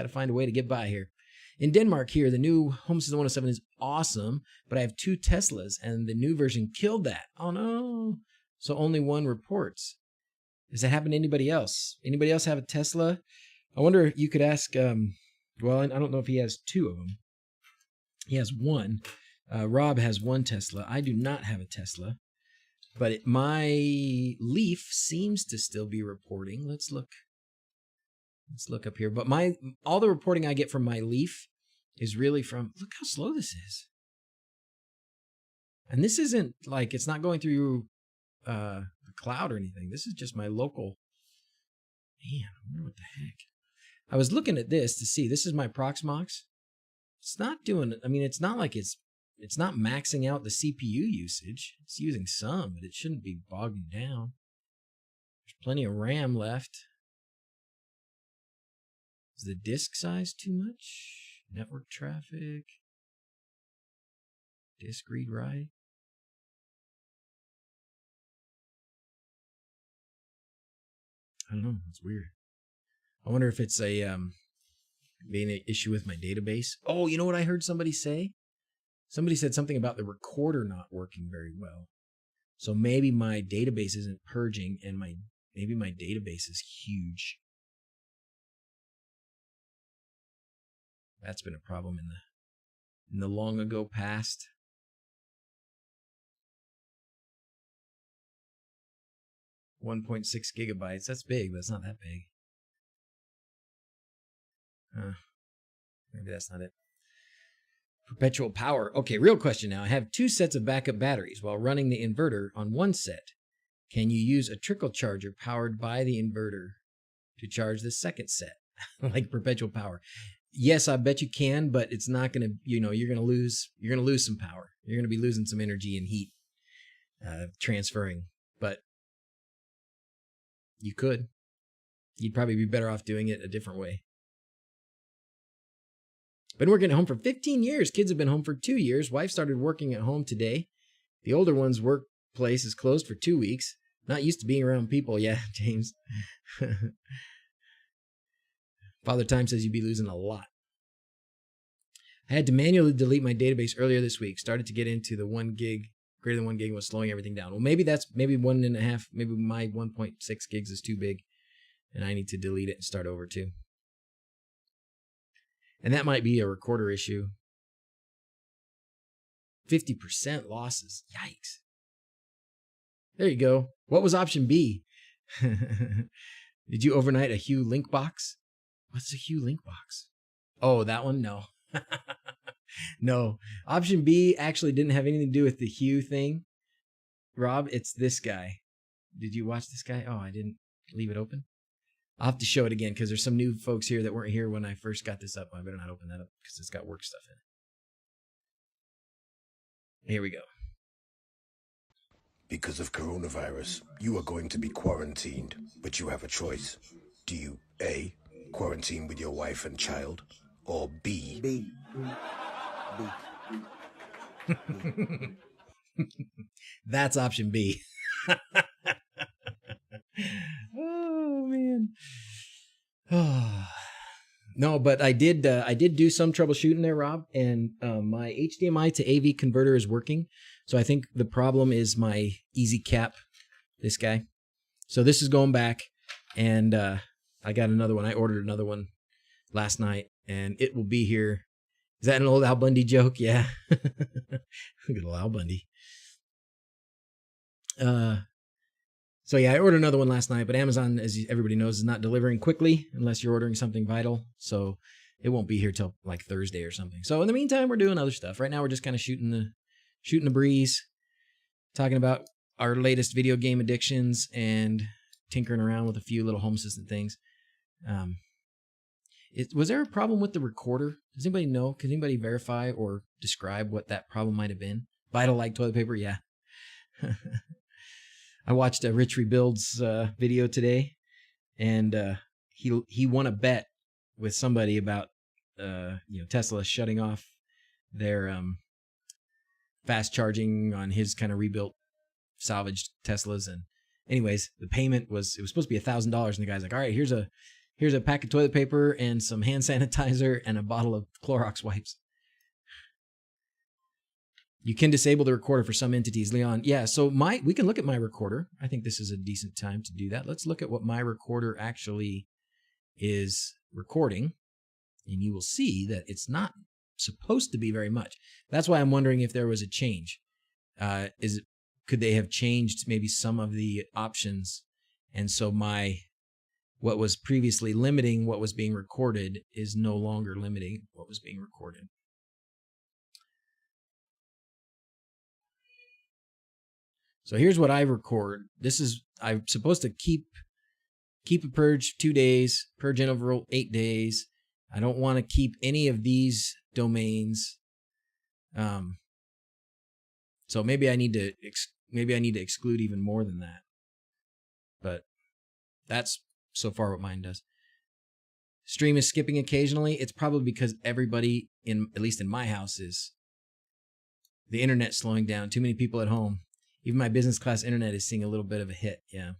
find a way to get by here. In Denmark here, the new Home System 107 is awesome, but I have 2 Teslas, and the new version killed that. Oh no. So only one reports. Does that happen to anybody else? Anybody else have a Tesla? I wonder if you could ask, well, I don't know if he has two of them. He has one. Rob has one Tesla. I do not have a Tesla. But my Leaf seems to still be reporting. Let's look. Let's look up here. But all the reporting I get from my Leaf is really from, look how slow this is. And this isn't like, it's not going through the cloud or anything. This is just my local. Man, I wonder what the heck. I was looking at this to see, this is my Proxmox. It's not doing, I mean, it's not like it's not maxing out the CPU usage. It's using some, but it shouldn't be bogging down. There's plenty of RAM left. Is the disk size too much? Network traffic. Disk read write. I don't know. It's weird. I wonder if it's a being an issue with my database. Oh, you know what I heard somebody say? Somebody said something about the recorder not working very well. So maybe my database isn't purging, and maybe my database is huge. That's been a problem in the long ago past. .6 gigabytes. That's big, but it's not that big. Maybe that's not it. Perpetual power. Okay, real question now. I have 2 sets of backup batteries while running the inverter on one set. Can you use a trickle charger powered by the inverter to charge the second set? Like perpetual power. Yes, I bet you can, but it's not going to, you're going to lose some power. You're going to be losing some energy and heat transferring, but you could. You'd probably be better off doing it a different way. Been working at home for 15 years. Kids have been home for 2 years. Wife started working at home today. The older one's workplace is closed for 2 weeks. Not used to being around people. Yeah, James. Father Time says you'd be losing a lot. I had to manually delete my database earlier this week. Started to get into the 1 gig, greater than 1 gig was slowing everything down. Well, maybe 1.5, maybe my 1.6 gigs is too big and I need to delete it and start over too. And that might be a recorder issue. 50% losses. Yikes. There you go. What was option B? Did you overnight a Hue link box? What's a Hue link box? Oh, that one? No. No. Option B actually didn't have anything to do with the Hue thing. Rob, it's this guy. Did you watch this guy? Oh, I didn't leave it open. I'll have to show it again because there's some new folks here that weren't here when I first got this up. I better not open that up because it's got work stuff in it. Here we go. Because of coronavirus, you are going to be quarantined, but you have a choice. Do you A, quarantine with your wife and child, or B? B. That's option B. Oh man. Oh. No, but I did do some troubleshooting there, Rob, and my HDMI to AV converter is working. So I think the problem is my EasyCap, this guy. So this is going back, and I got another one. I ordered another one last night, and it will be here. Is that an old Al Bundy joke? Yeah. Good old Al Bundy. So yeah, I ordered another one last night, but Amazon, as everybody knows, is not delivering quickly unless you're ordering something vital. So it won't be here till like Thursday or something. So in the meantime, we're doing other stuff. Right now, we're just kind of shooting the breeze, talking about our latest video game addictions and tinkering around with a few little home assistant things. Was there a problem with the recorder? Does anybody know? Can anybody verify or describe what that problem might have been? Vital like toilet paper? Yeah. I watched a Rich Rebuilds video today, and he won a bet with somebody about Tesla shutting off their fast charging on his kind of rebuilt salvaged Teslas. And anyways, the payment was supposed to be $1,000, and the guy's like, all right, here's a pack of toilet paper and some hand sanitizer and a bottle of Clorox wipes. You can disable the recorder for some entities, Leon. Yeah, so we can look at my recorder. I think this is a decent time to do that. Let's look at what my recorder actually is recording, and you will see that it's not supposed to be very much. That's why I'm wondering if there was a change. Could they have changed maybe some of the options, and so what was previously limiting what was being recorded is no longer limiting what was being recorded. So here's what I record. I'm supposed to keep a purge 2 days, purge interval 8 days. I don't want to keep any of these domains. So maybe I need to exclude even more than that. But that's so far what mine does. Stream is skipping occasionally. It's probably because everybody at least in my house, is the internet slowing down. Too many people at home. Even my business class internet is seeing a little bit of a hit. Yeah.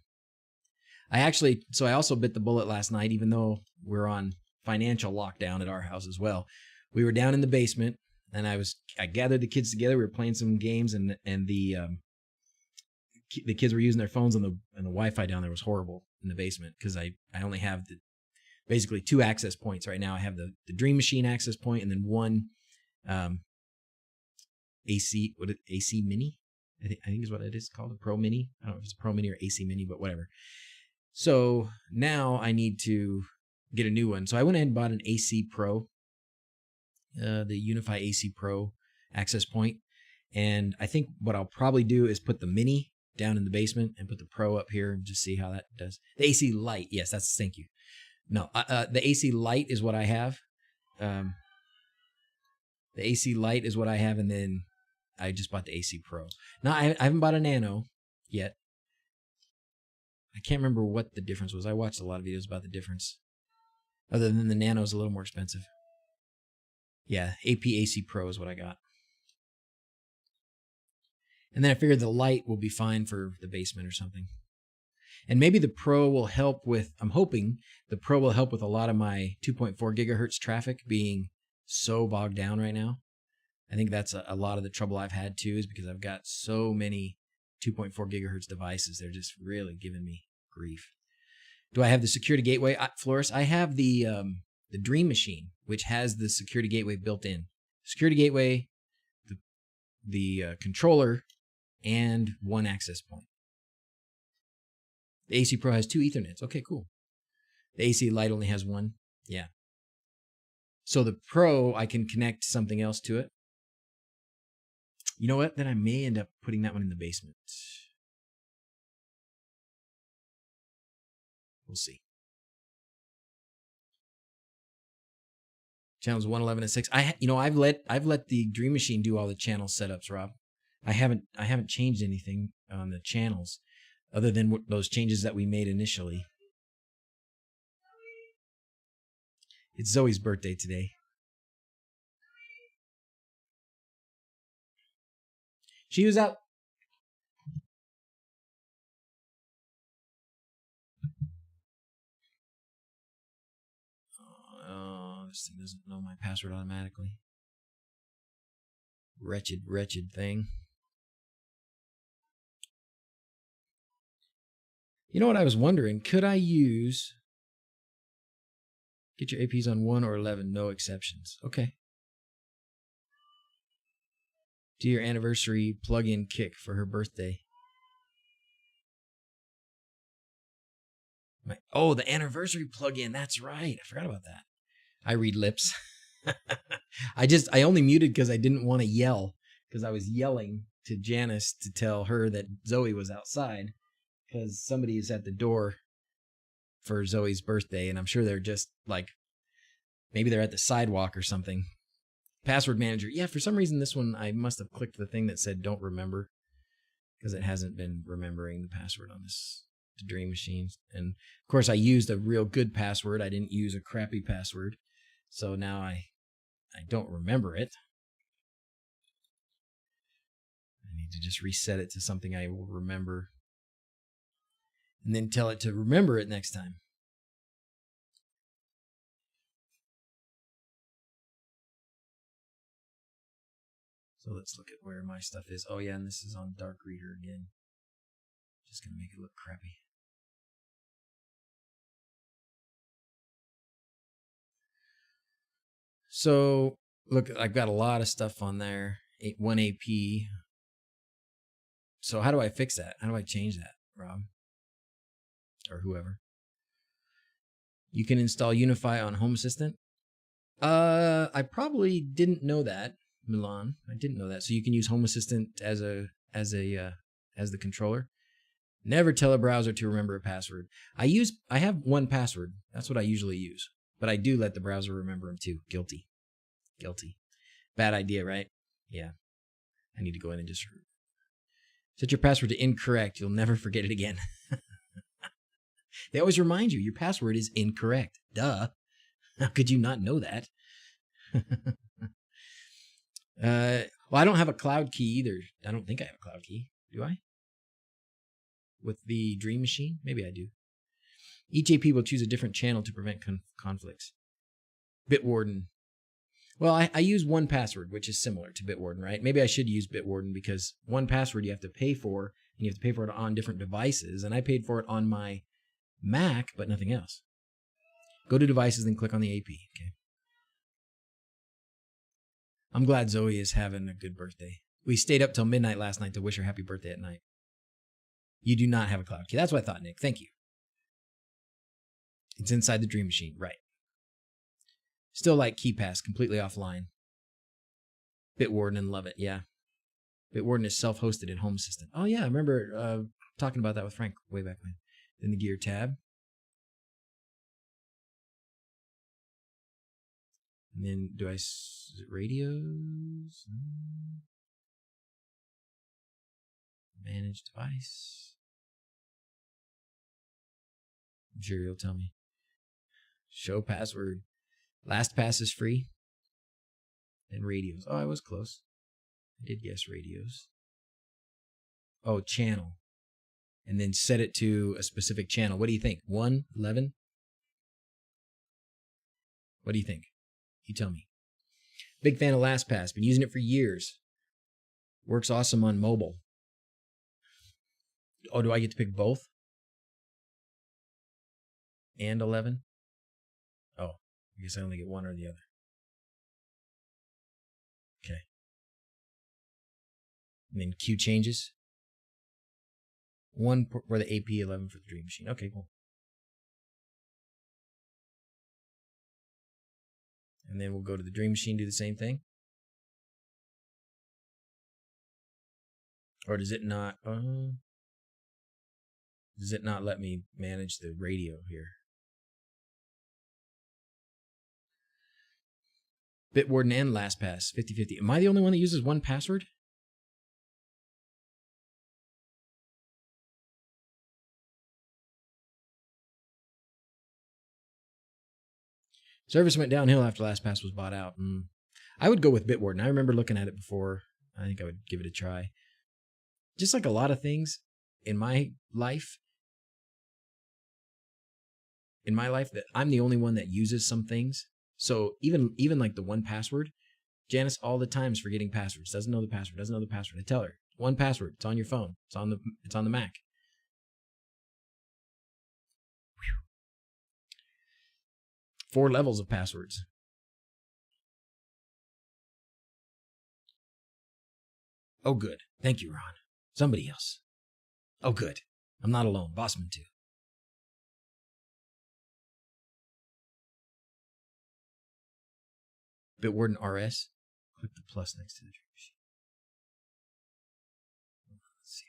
I also bit the bullet last night, even though we're on financial lockdown at our house as well. We were down in the basement, and I gathered the kids together. We were playing some games, and the kids were using their phones, and the Wi-Fi down there was horrible in the basement because I only have basically 2 access points right now. I have the Dream Machine access point, and then one AC Mini. I think is what it is called, a Pro Mini. I don't know if it's a Pro Mini or AC Mini, but whatever. So now I need to get a new one. So I went ahead and bought an AC Pro, the Unify AC Pro access point. And I think what I'll probably do is put the Mini down in the basement and put the Pro up here and just see how that does. The AC Lite, yes, thank you. No, the AC Lite is what I have. The AC Lite is what I have, and then I just bought the AC Pro. Now, I haven't bought a Nano yet. I can't remember what the difference was. I watched a lot of videos about the difference. Other than the Nano is a little more expensive. Yeah, AC Pro is what I got. And then I figured the Lite will be fine for the basement or something. And maybe the Pro will help with, I'm hoping the Pro will help with a lot of my 2.4 gigahertz traffic being so bogged down right now. I think that's a lot of the trouble I've had too, is because I've got so many 2.4 gigahertz devices. They're just really giving me grief. Do I have the security gateway? Floris, I have the Dream Machine, which has the security gateway built in. Security gateway, the controller, and one access point. The AC Pro has 2 Ethernets. Okay, cool. The AC Lite only has 1. Yeah. So the Pro, I can connect something else to it. You know what? Then I may end up putting that one in the basement. We'll see. Channels 111 and 6. I've let the Dream Machine do all the channel setups, Rob. I haven't changed anything on the channels other than those changes that we made initially. It's Zoe's birthday today. She was out. Oh, this thing doesn't know my password automatically. Wretched thing. You know what I was wondering? Could I use... Get your APs on 1 or 11, no exceptions. Okay. Do your anniversary plug-in kick for her birthday. The anniversary plug-in. That's right. I forgot about that. I read lips. I only muted because I didn't want to yell, because I was yelling to Janice to tell her that Zoe was outside because somebody is at the door for Zoe's birthday, and I'm sure they're just like, maybe they're at the sidewalk or something. Password manager. Yeah, for some reason this one I must have clicked the thing that said don't remember, because it hasn't been remembering the password on this Dream Machine. And of course I used a real good password. I didn't use a crappy password. So now I don't remember it. I need to just reset it to something I will remember. And then tell it to remember it next time. So let's look at where my stuff is. Oh yeah, and this is on Dark Reader again. Just gonna make it look crappy. So look, I've got a lot of stuff on there. 1 AP. So how do I fix that? How do I change that, Rob? Or whoever. You can install Unify on Home Assistant. I probably didn't know that, Milan. I didn't know that. So you can use Home Assistant as the controller. Never tell a browser to remember a password. I have 1Password. That's what I usually use. But I do let the browser remember them too. Guilty. Bad idea, right? Yeah. I need to go in and just set your password to incorrect. You'll never forget it again. They always remind you your password is incorrect. Duh. How could you not know that? Well, I don't have a cloud key either. I don't think I have a cloud key. Do I? With the Dream Machine? Maybe I do. Each AP will choose a different channel to prevent conflicts. Bitwarden. Well, I use 1Password, which is similar to Bitwarden, right? Maybe I should use Bitwarden because 1Password you have to pay for, and you have to pay for it on different devices, and I paid for it on my Mac, but nothing else. Go to Devices, then click on the AP. Okay. I'm glad Zoe is having a good birthday. We stayed up till midnight last night to wish her happy birthday at night. You do not have a cloud key. That's what I thought, Nick. Thank you. It's inside the Dream Machine, right? Still like KeyPass, completely offline. Bitwarden and love it, yeah. Bitwarden is self-hosted in Home Assistant. Oh yeah, I remember talking about that with Frank way back when. Then the Gear tab. And then is it radios? Manage device. I'm sure you'll tell me. Show password. LastPass is free. And radios. Oh, I was close. I did guess radios. Oh, channel. And then set it to a specific channel. What do you think? 1, 11? What do you think? You tell me. Big fan of LastPass. Been using it for years. Works awesome on mobile. Oh, do I get to pick both? And 11? Oh, I guess I only get one or the other. Okay. And then Q changes. 1 for the AP, 11 for the Dream Machine. Okay, cool. And then we'll go to the Dream Machine, do the same thing. Or does it not? Does it not let me manage the radio here? Bitwarden and LastPass, 50-50. Am I the only one that uses 1Password? Service went downhill after LastPass was bought out. I would go with Bitwarden. I remember looking at it before. I think I would give it a try. Just like a lot of things in my life, that I'm the only one that uses some things. So even like the 1Password, Janice all the time is forgetting passwords. Doesn't know the password. I tell her 1Password. It's on your phone. It's on the Mac. 4 levels of passwords. Oh, good. Thank you, Ron. Somebody else. Oh, good. I'm not alone. Bossman too. Bitwarden RS. Click the plus next to the Dream Machine. Let's see.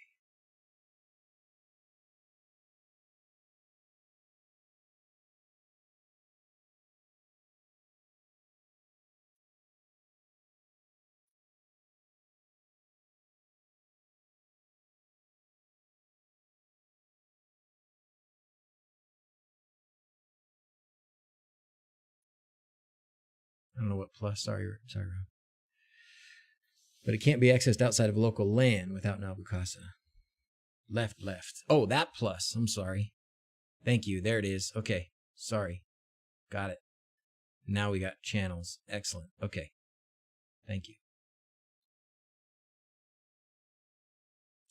I don't know what plus. Sorry, Rob. But it can't be accessed outside of local LAN without Nabucasa. Left. Oh, that plus. I'm sorry. Thank you. There it is. Okay. Sorry. Got it. Now we got channels. Excellent. Okay. Thank you.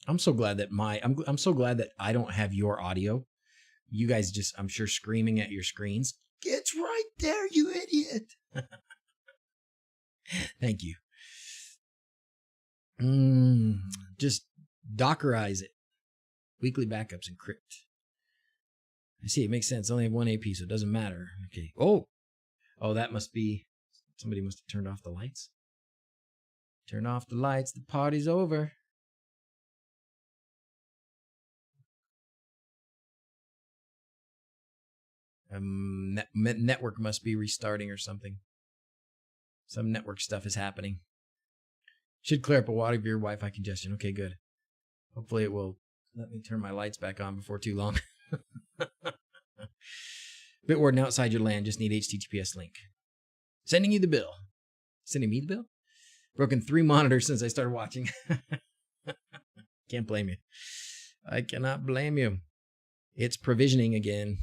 I'm so glad that I'm so glad that I don't have your audio. You guys just, I'm sure, screaming at your screens. It's right there, you idiot. Thank you. Just Dockerize it. Weekly backups encrypt. I see, it makes sense. I only have one AP, so it doesn't matter. Okay. Oh, that must be, somebody must have turned off the lights. Turn off the lights. The party's over. Network must be restarting or something. Some network stuff is happening. Should clear up a lot of your Wi-Fi congestion. Okay, good. Hopefully it will let me turn my lights back on before too long. Bitwarden outside your LAN. Just need HTTPS link. Sending you the bill. Sending me the bill? Broken 3 monitors since I started watching. Can't blame you. I cannot blame you. It's provisioning again.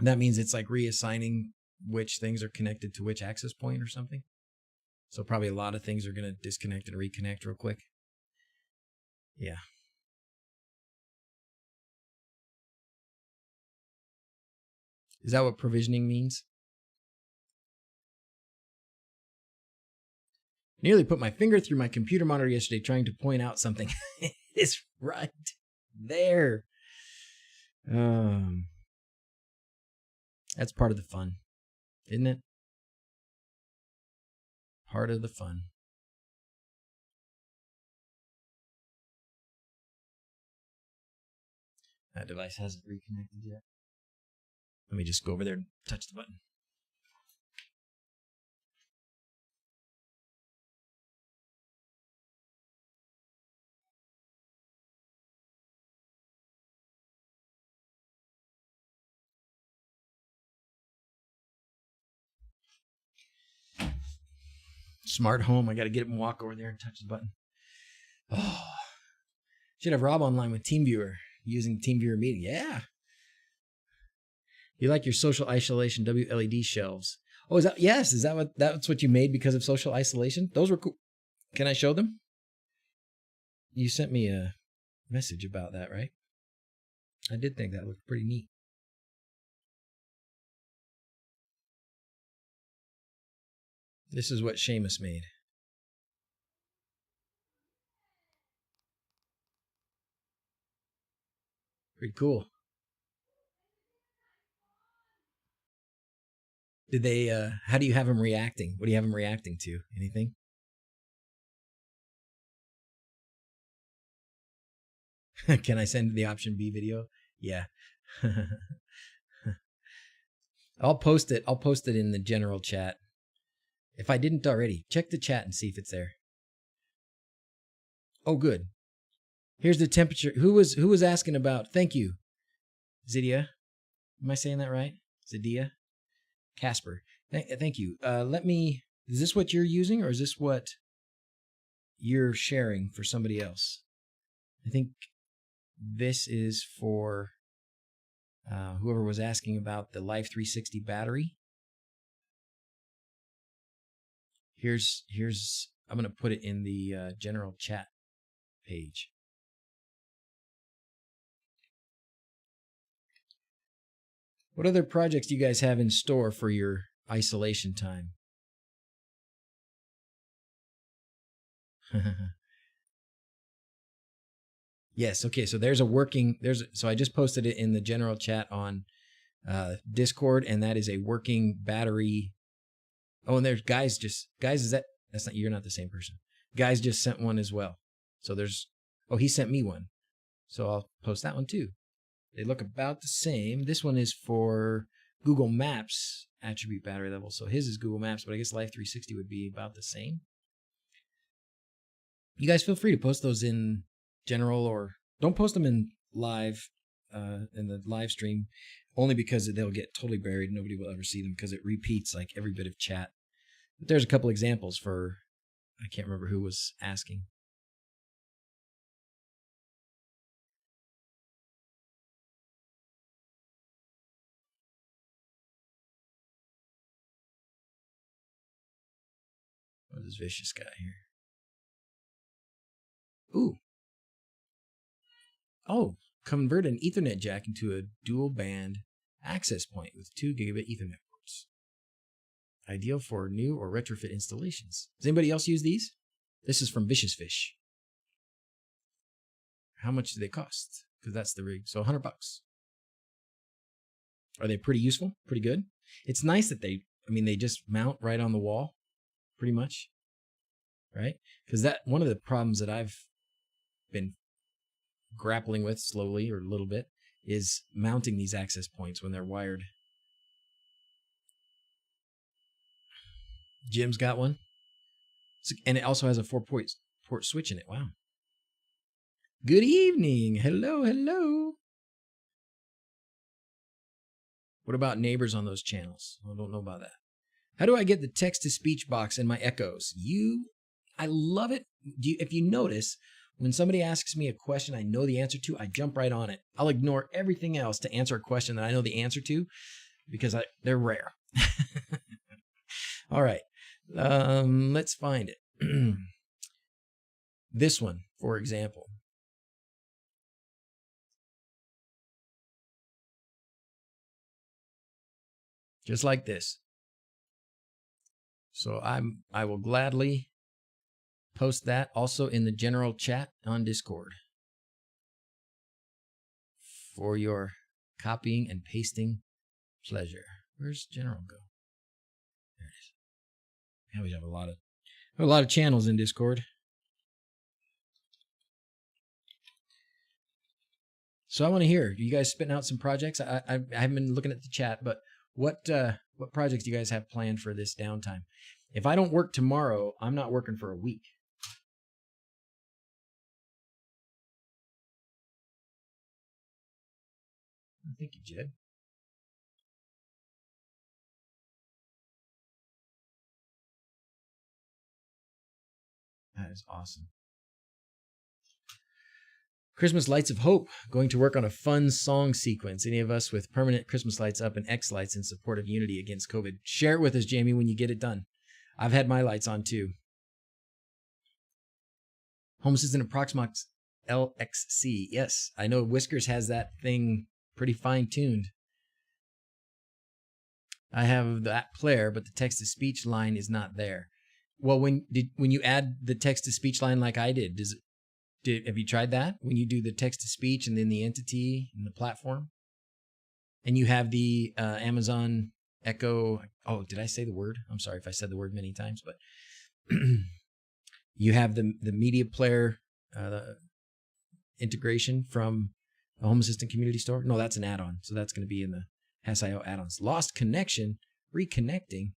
That means it's like reassigning which things are connected to which access point or something. So probably a lot of things are going to disconnect and reconnect real quick. Yeah. Is that what provisioning means? Nearly put my finger through my computer monitor yesterday trying to point out something. It's right there. That's part of the fun, isn't it? Part of the fun. That device hasn't reconnected yet. Let me just go over there and touch the button. Smart home. I got to get up and walk over there and touch the button. Oh, should have Rob online with TeamViewer using TeamViewer meeting. Yeah. You like your social isolation WLED shelves? Oh, is that, yes? Is that that's what you made because of social isolation? Those were cool. Can I show them? You sent me a message about that, right? I did think that looked pretty neat. This is what Seamus made. Pretty cool. Did they, how do you have them reacting? What do you have them reacting to? Anything? Can I send the option B video? Yeah. I'll post it. I'll post it in the general chat. If I didn't already, check the chat and see if it's there. Oh, good. Here's the temperature. Who was asking about? Thank you, Zidia. Am I saying that right? Zidia? Casper. Thank you. Is this what you're using or is this what you're sharing for somebody else? I think this is for whoever was asking about the Life 360 battery. Here's I'm going to put it in the general chat page. What other projects do you guys have in store for your isolation time? Yes, okay, so so I just posted it in the general chat on Discord, and that is a working battery. Oh, and there's guys, that's not, you're not the same person. Guys just sent one as well. So he sent me one. So I'll post that one too. They look about the same. This one is for Google Maps attribute battery level. So his is Google Maps, but I guess Life 360 would be about the same. You guys feel free to post those in general, or don't post them in live, in the live stream, only because they'll get totally buried. Nobody will ever see them because it repeats like every bit of chat. But there's a couple examples for, I can't remember who was asking. Oh, this vicious guy here. Ooh. Oh, convert an Ethernet jack into a dual band access point with 2 gigabit Ethernet ports. Ideal for new or retrofit installations. Does anybody else use these? This is from Vicious Fish. How much do they cost? Because that's the rig. So $100. Are they pretty useful? Pretty good? It's nice that they just mount right on the wall, pretty much. Right? Because that one of the problems that I've been grappling with slowly or a little bit is mounting these access points when they're wired. Jim's got one. And it also has a 4-port switch in it. Wow. Good evening. Hello, hello. What about neighbors on those channels? I don't know about that. How do I get the text-to-speech box in my Echoes? I love it. If you notice, when somebody asks me a question I know the answer to, I jump right on it. I'll ignore everything else to answer a question that I know the answer to because they're rare. All right. Let's find it. This one, for example. Just like this. So I will gladly post that also in the general chat on Discord for your copying and pasting pleasure. Where's general go? There it is. Yeah, we have a lot of channels in Discord. So I want to hear, you guys spitting out some projects? I haven't been looking at the chat, but what projects do you guys have planned for this downtime? If I don't work tomorrow, I'm not working for a week. Thank you, Jed. That is awesome. Christmas Lights of Hope, going to work on a fun song sequence. Any of us with permanent Christmas lights up and X lights in support of unity against COVID? Share it with us, Jamie, when you get it done. I've had my lights on too. Home Assistant of Proxmox LXC. Yes, I know Whiskers has that thing pretty fine-tuned. I have that player, but the text-to-speech line is not there. Well, when you add the text-to-speech line like I did, have you tried that? When you do the text-to-speech and then the entity and the platform? And you have the Amazon Echo. Oh, did I say the word? I'm sorry if I said the word many times, but you have the media player integration from the Home Assistant Community Store. No, that's an add-on. So that's going to be in the HAS.io add-ons. Lost connection, reconnecting.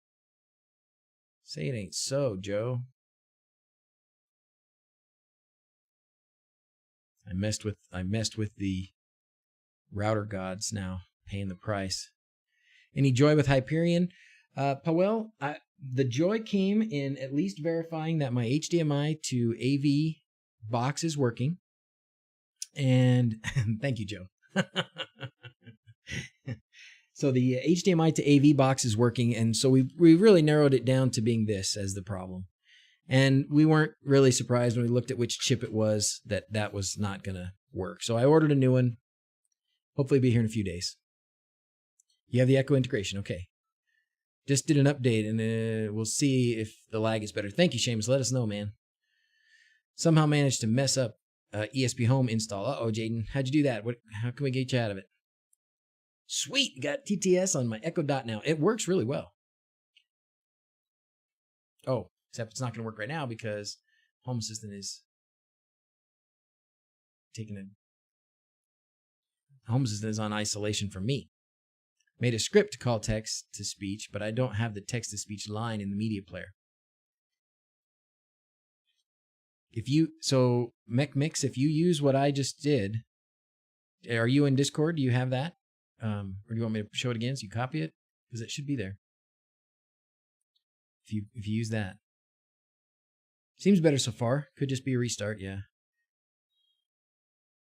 Say it ain't so, Joe. I messed with the router gods now, paying the price. Any joy with Hyperion? Powell, the joy came in at least verifying that my HDMI to AV box is working. And thank you, Joe. So the HDMI to AV box is working, and so we really narrowed it down to being this as the problem. And we weren't really surprised when we looked at which chip it was that was not going to work. So I ordered a new one. Hopefully be here in a few days. You have the Echo integration. Okay. Just did an update, and we'll see if the lag is better. Thank you, Seamus. Let us know, man. Somehow managed to mess up ESP Home install. Uh-oh, Jaden. How'd you do that? How can we get you out of it? Sweet. Got TTS on my Echo Dot now. It works really well. Oh, except it's not going to work right now because Home Assistant is Home Assistant is on isolation from me. Made a script to call text to speech, but I don't have the text to speech line in the media player. MechMix, if you use what I just did, are you in Discord? Do you have that? Or do you want me to show it again so you copy it? Because it should be there. If you use that. Seems better so far. Could just be a restart, yeah.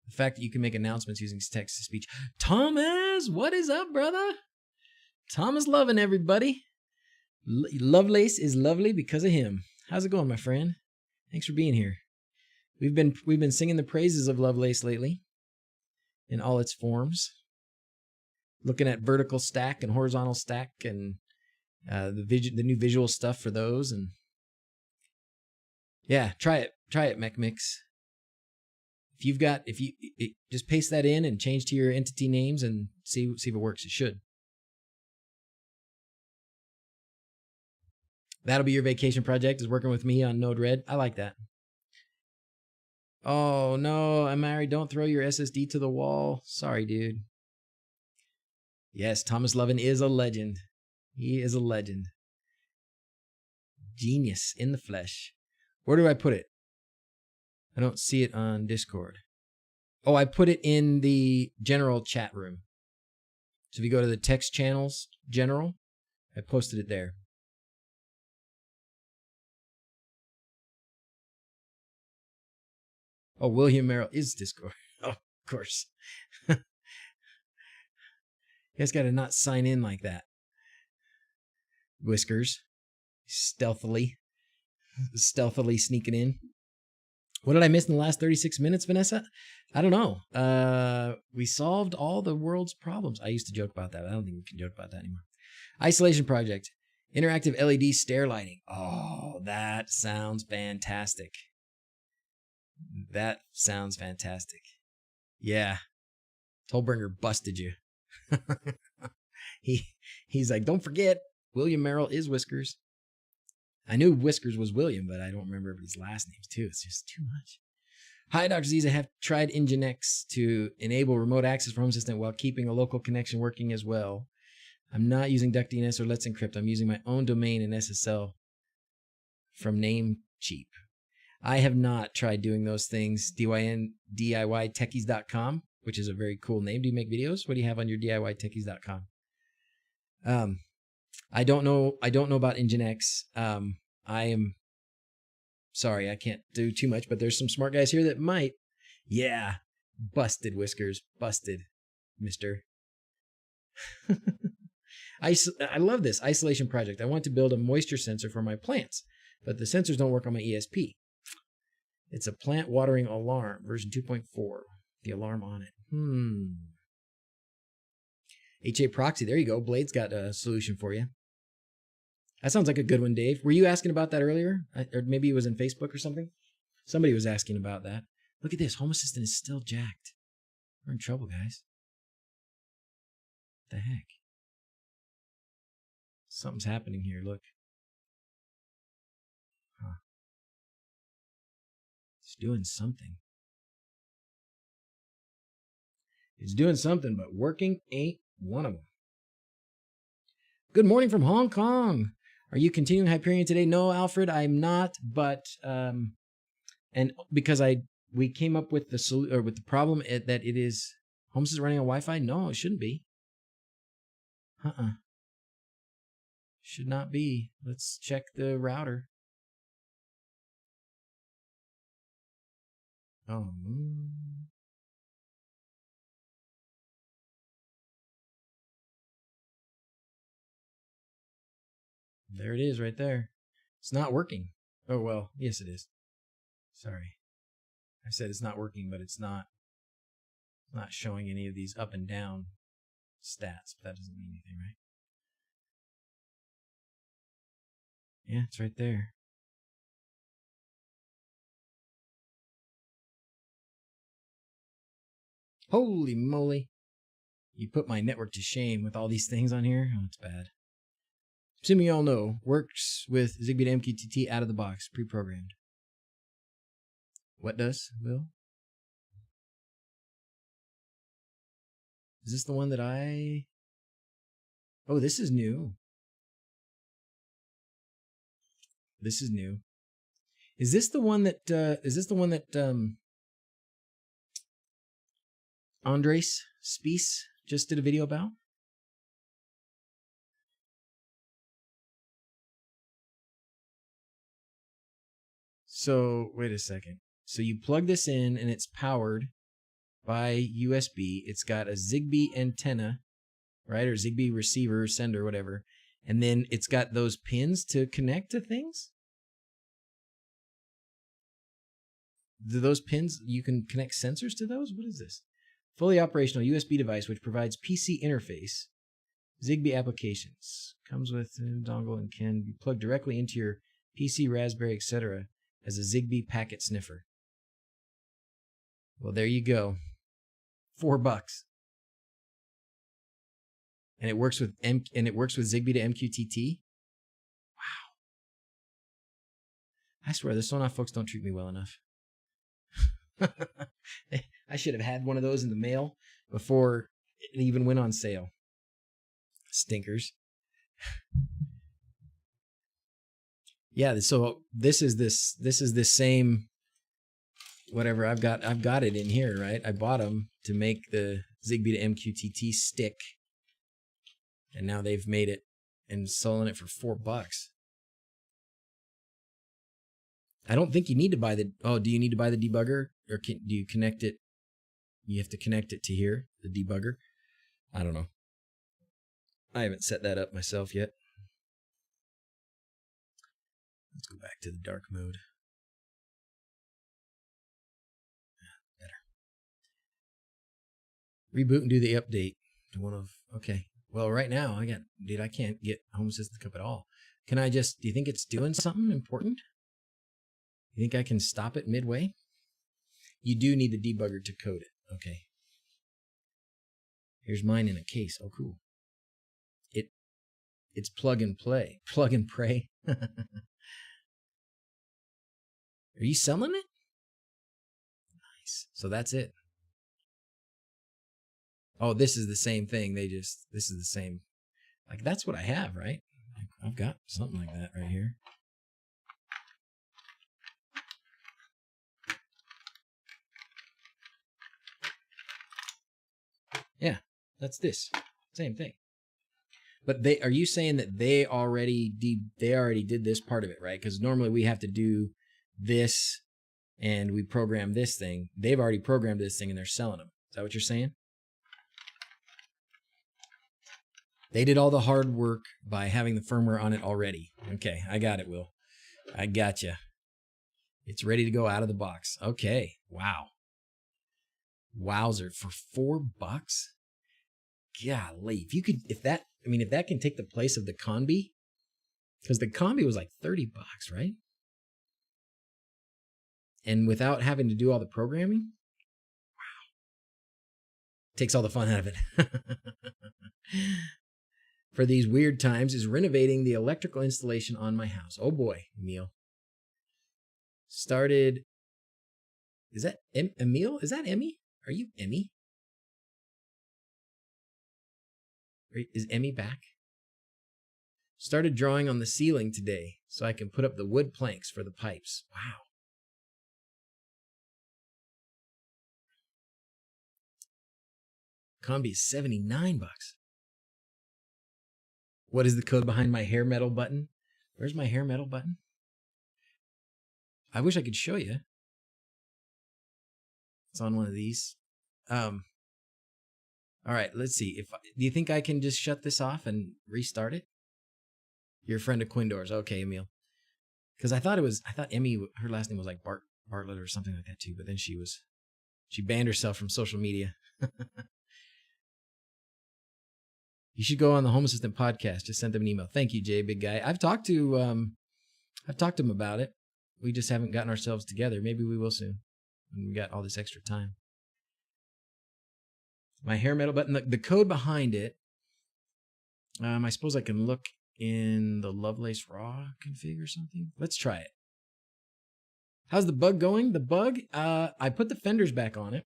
The fact that you can make announcements using text to speech. Thomas, what is up, brother? Thomas loving everybody. Lovelace is lovely because of him. How's it going, my friend? Thanks for being here. We've been singing the praises of Lovelace lately in all its forms. Looking at vertical stack and horizontal stack and the new visual stuff for those, and yeah, try it, Mech Mix. If you just paste that in and change to your entity names and see if it works. It should. That'll be your vacation project, is working with me on Node-RED. I like that. Oh no, I'm married. Don't throw your SSD to the wall. Sorry, dude. Yes, Thomas Lovin is a legend. He is a legend. Genius in the flesh. Where do I put it? I don't see it on Discord. Oh, I put it in the general chat room. So if you go to the text channels, general, I posted it there. Oh, William Merrill is Discord. Oh, of course. You guys got to not sign in like that. Whiskers. Stealthily sneaking in. What did I miss in the last 36 minutes, Vanessa? I don't know. We solved all the world's problems. I used to joke about that. I don't think we can joke about that anymore. Isolation project. Interactive LED stair lighting. Oh, that sounds fantastic. That sounds fantastic. Yeah. Tollbringer busted you. He's like, don't forget, William Merrill is Whiskers. I knew Whiskers was William, but I don't remember everybody's last names too. It's just too much. Hi, DrZzs. I have tried Nginx to enable remote access for Home Assistant while keeping a local connection working as well. I'm not using DuckDNS or Let's Encrypt. I'm using my own domain and SSL from Namecheap. I have not tried doing those things. DIYtechies.com, which is a very cool name. Do you make videos? What do you have on your DIYtechies.com? I don't know about Nginx. I am sorry, I can't do too much, but there's some smart guys here that might. Yeah. Busted, Whiskers. Busted, mister. I love this isolation project. I want to build a moisture sensor for my plants, but the sensors don't work on my ESP. It's a plant watering alarm, version 2.4. The alarm on it. HA Proxy, there you go. Blade's got a solution for you. That sounds like a good one, Dave. Were you asking about that earlier? Or maybe it was in Facebook or something? Somebody was asking about that. Look at this. Home Assistant is still jacked. We're in trouble, guys. What the heck? Something's happening here. Look. Huh. It's doing something. It's doing something, but working ain't one of them. Good morning from Hong Kong. Are you continuing Hyperion today? No, Alfred, I'm not. But and because we came up with the problem that it is Home Assistant running on Wi-Fi. No, it shouldn't be. Should not be. Let's check the router. Oh. There it is right there. It's not working. Oh, well, yes, it is. Sorry. I said it's not working, but it's not showing any of these up and down stats. But that doesn't mean anything, right? Yeah, it's right there. Holy moly. You put my network to shame with all these things on here. Oh, it's bad. Assuming you all know, works with Zigbee to MQTT out of the box, pre-programmed. What does, Will? Is this the one that I... Oh, this is new. This is new. Is this the one that, Andres Spies just did a video about? So, wait a second. So you plug this in and it's powered by USB. It's got a Zigbee antenna, right? Or Zigbee receiver, sender, whatever. And then it's got those pins to connect to things? do those pins, you can connect sensors to those? What is this? Fully operational USB device which provides PC interface. Zigbee applications. Comes with a dongle and can be plugged directly into your PC, Raspberry, etc. as a Zigbee packet sniffer. Well, there you go. $4. And it works with Zigbee to MQTT. Wow. I swear, the Sonoff folks don't treat me well enough. I should have had one of those in the mail before it even went on sale. Stinkers. Yeah, so this is this same whatever I've got it in here, right? I bought them to make the Zigbee to MQTT stick. And now they've made it and selling it for $4. I don't think you need to buy the... Oh, do you need to buy the debugger? Or do you connect it? You have to connect it to here, the debugger? I don't know. I haven't set that up myself yet. Let's go back to the dark mode. Better. Reboot and do the update. Okay. Well, right now, I can't get Home Assistant to come up at all. Can I just, do you think it's doing something important? You think I can stop it midway? You do need the debugger to code it. Okay. Here's mine in a case. Oh, cool. It's plug and play. Plug and pray. Are you selling it? Nice. So that's it. Oh, this is the same thing. This is the same. Like, that's what I have, right? I've got something like that right here. Yeah, that's this. Same thing. But are you saying that they already did this part of it, right? Because normally we have to do this and we program this thing. They've already programmed this thing and they're selling them. Is that what you're saying? They did all the hard work by having the firmware on it already. Okay, I got it, Will. I gotcha. It's ready to go out of the box. Okay, wow. Wowzer, for $4? Golly, if that can take the place of the Combi, because the Combi was like $30, right? And without having to do all the programming, wow, takes all the fun out of it. For these weird times is renovating the electrical installation on my house. Oh boy, Emil. Started. Is that Emil? Is that Emmy? Are you Emmy? Is Emmy back? Started drawing on the ceiling today so I can put up the wood planks for the pipes. Wow. Combi is $79. What is the code behind my hair metal button? Where's my hair metal button? I wish I could show you. It's on one of these. All right, let's see. Do you think I can just shut this off and restart it? You're a friend of Quindor's. Okay, Emil. Because I thought Emmy, her last name was like Bartlett or something like that too, but then she banned herself from social media. You should go on the Home Assistant podcast. Just send them an email. Thank you, Jay, big guy. I've talked to him about it. We just haven't gotten ourselves together. Maybe we will soon when we got all this extra time. My hair metal button, the code behind it. I suppose I can look in the Lovelace Raw config or something. Let's try it. How's the bug going? The bug, I put the fenders back on it,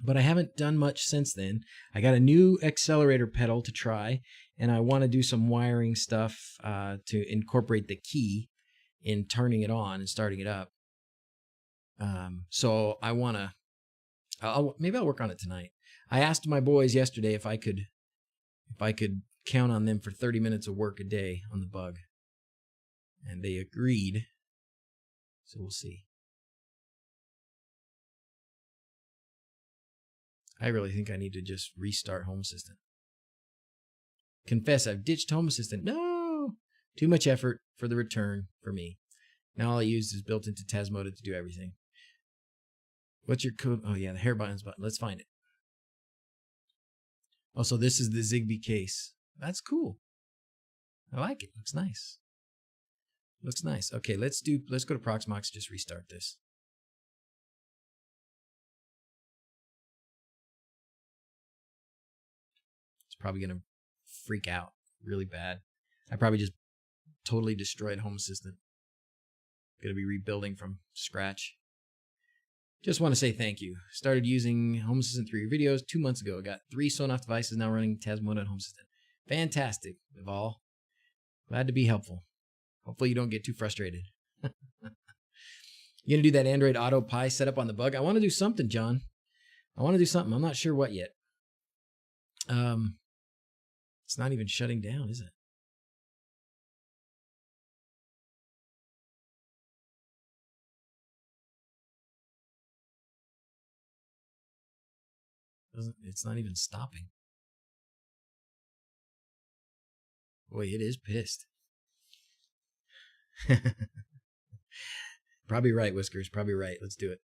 but I haven't done much since then. I got a new accelerator pedal to try, and I want to do some wiring stuff to incorporate the key in turning it on and starting it up. So I want to, maybe I'll work on it tonight. I asked my boys yesterday if I could count on them for 30 minutes of work a day on the bug, and they agreed. So we'll see. I really think I need to just restart Home Assistant. Confess, I've ditched Home Assistant. No! Too much effort for the return for me. Now all I use is built into Tasmota to do everything. What's your code? Oh, yeah, the hair buttons button. Let's find it. Oh, so this is the Zigbee case. That's cool. I like it. Looks nice. Looks nice. Okay, let's go to Proxmox, just restart this. It's probably going to freak out really bad. I probably just totally destroyed Home Assistant. Going to be rebuilding from scratch. Just want to say thank you. Started using Home Assistant 3 videos 2 months ago. Got 3 Sonoff devices now running Tasmona and Home Assistant. Fantastic, Vival. Glad to be helpful. Hopefully you don't get too frustrated. You going to do that Android Auto Pi setup on the bug? I want to do something, John. I want to do something. I'm not sure what yet. It's not even shutting down, is it? It's not even stopping. Boy, it is pissed. Probably right, Whiskers. Probably right. Let's do it.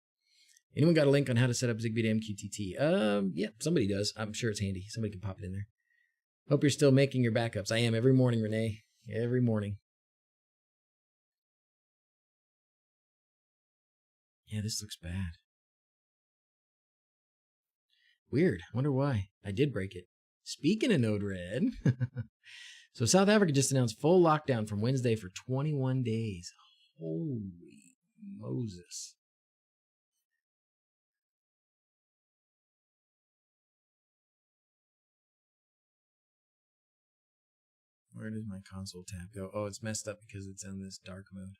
Anyone got a link on how to set up Zigbee to MQTT? Yeah, somebody does. I'm sure it's handy. Somebody can pop it in there. Hope you're still making your backups. I am every morning, Renee. Every morning. Yeah, this looks bad. Weird. Wonder why. I did break it. Speaking of Node-RED. So South Africa just announced full lockdown from Wednesday for 21 days. Holy Moses. Where does my console tab go? Oh, it's messed up because it's in this dark mode.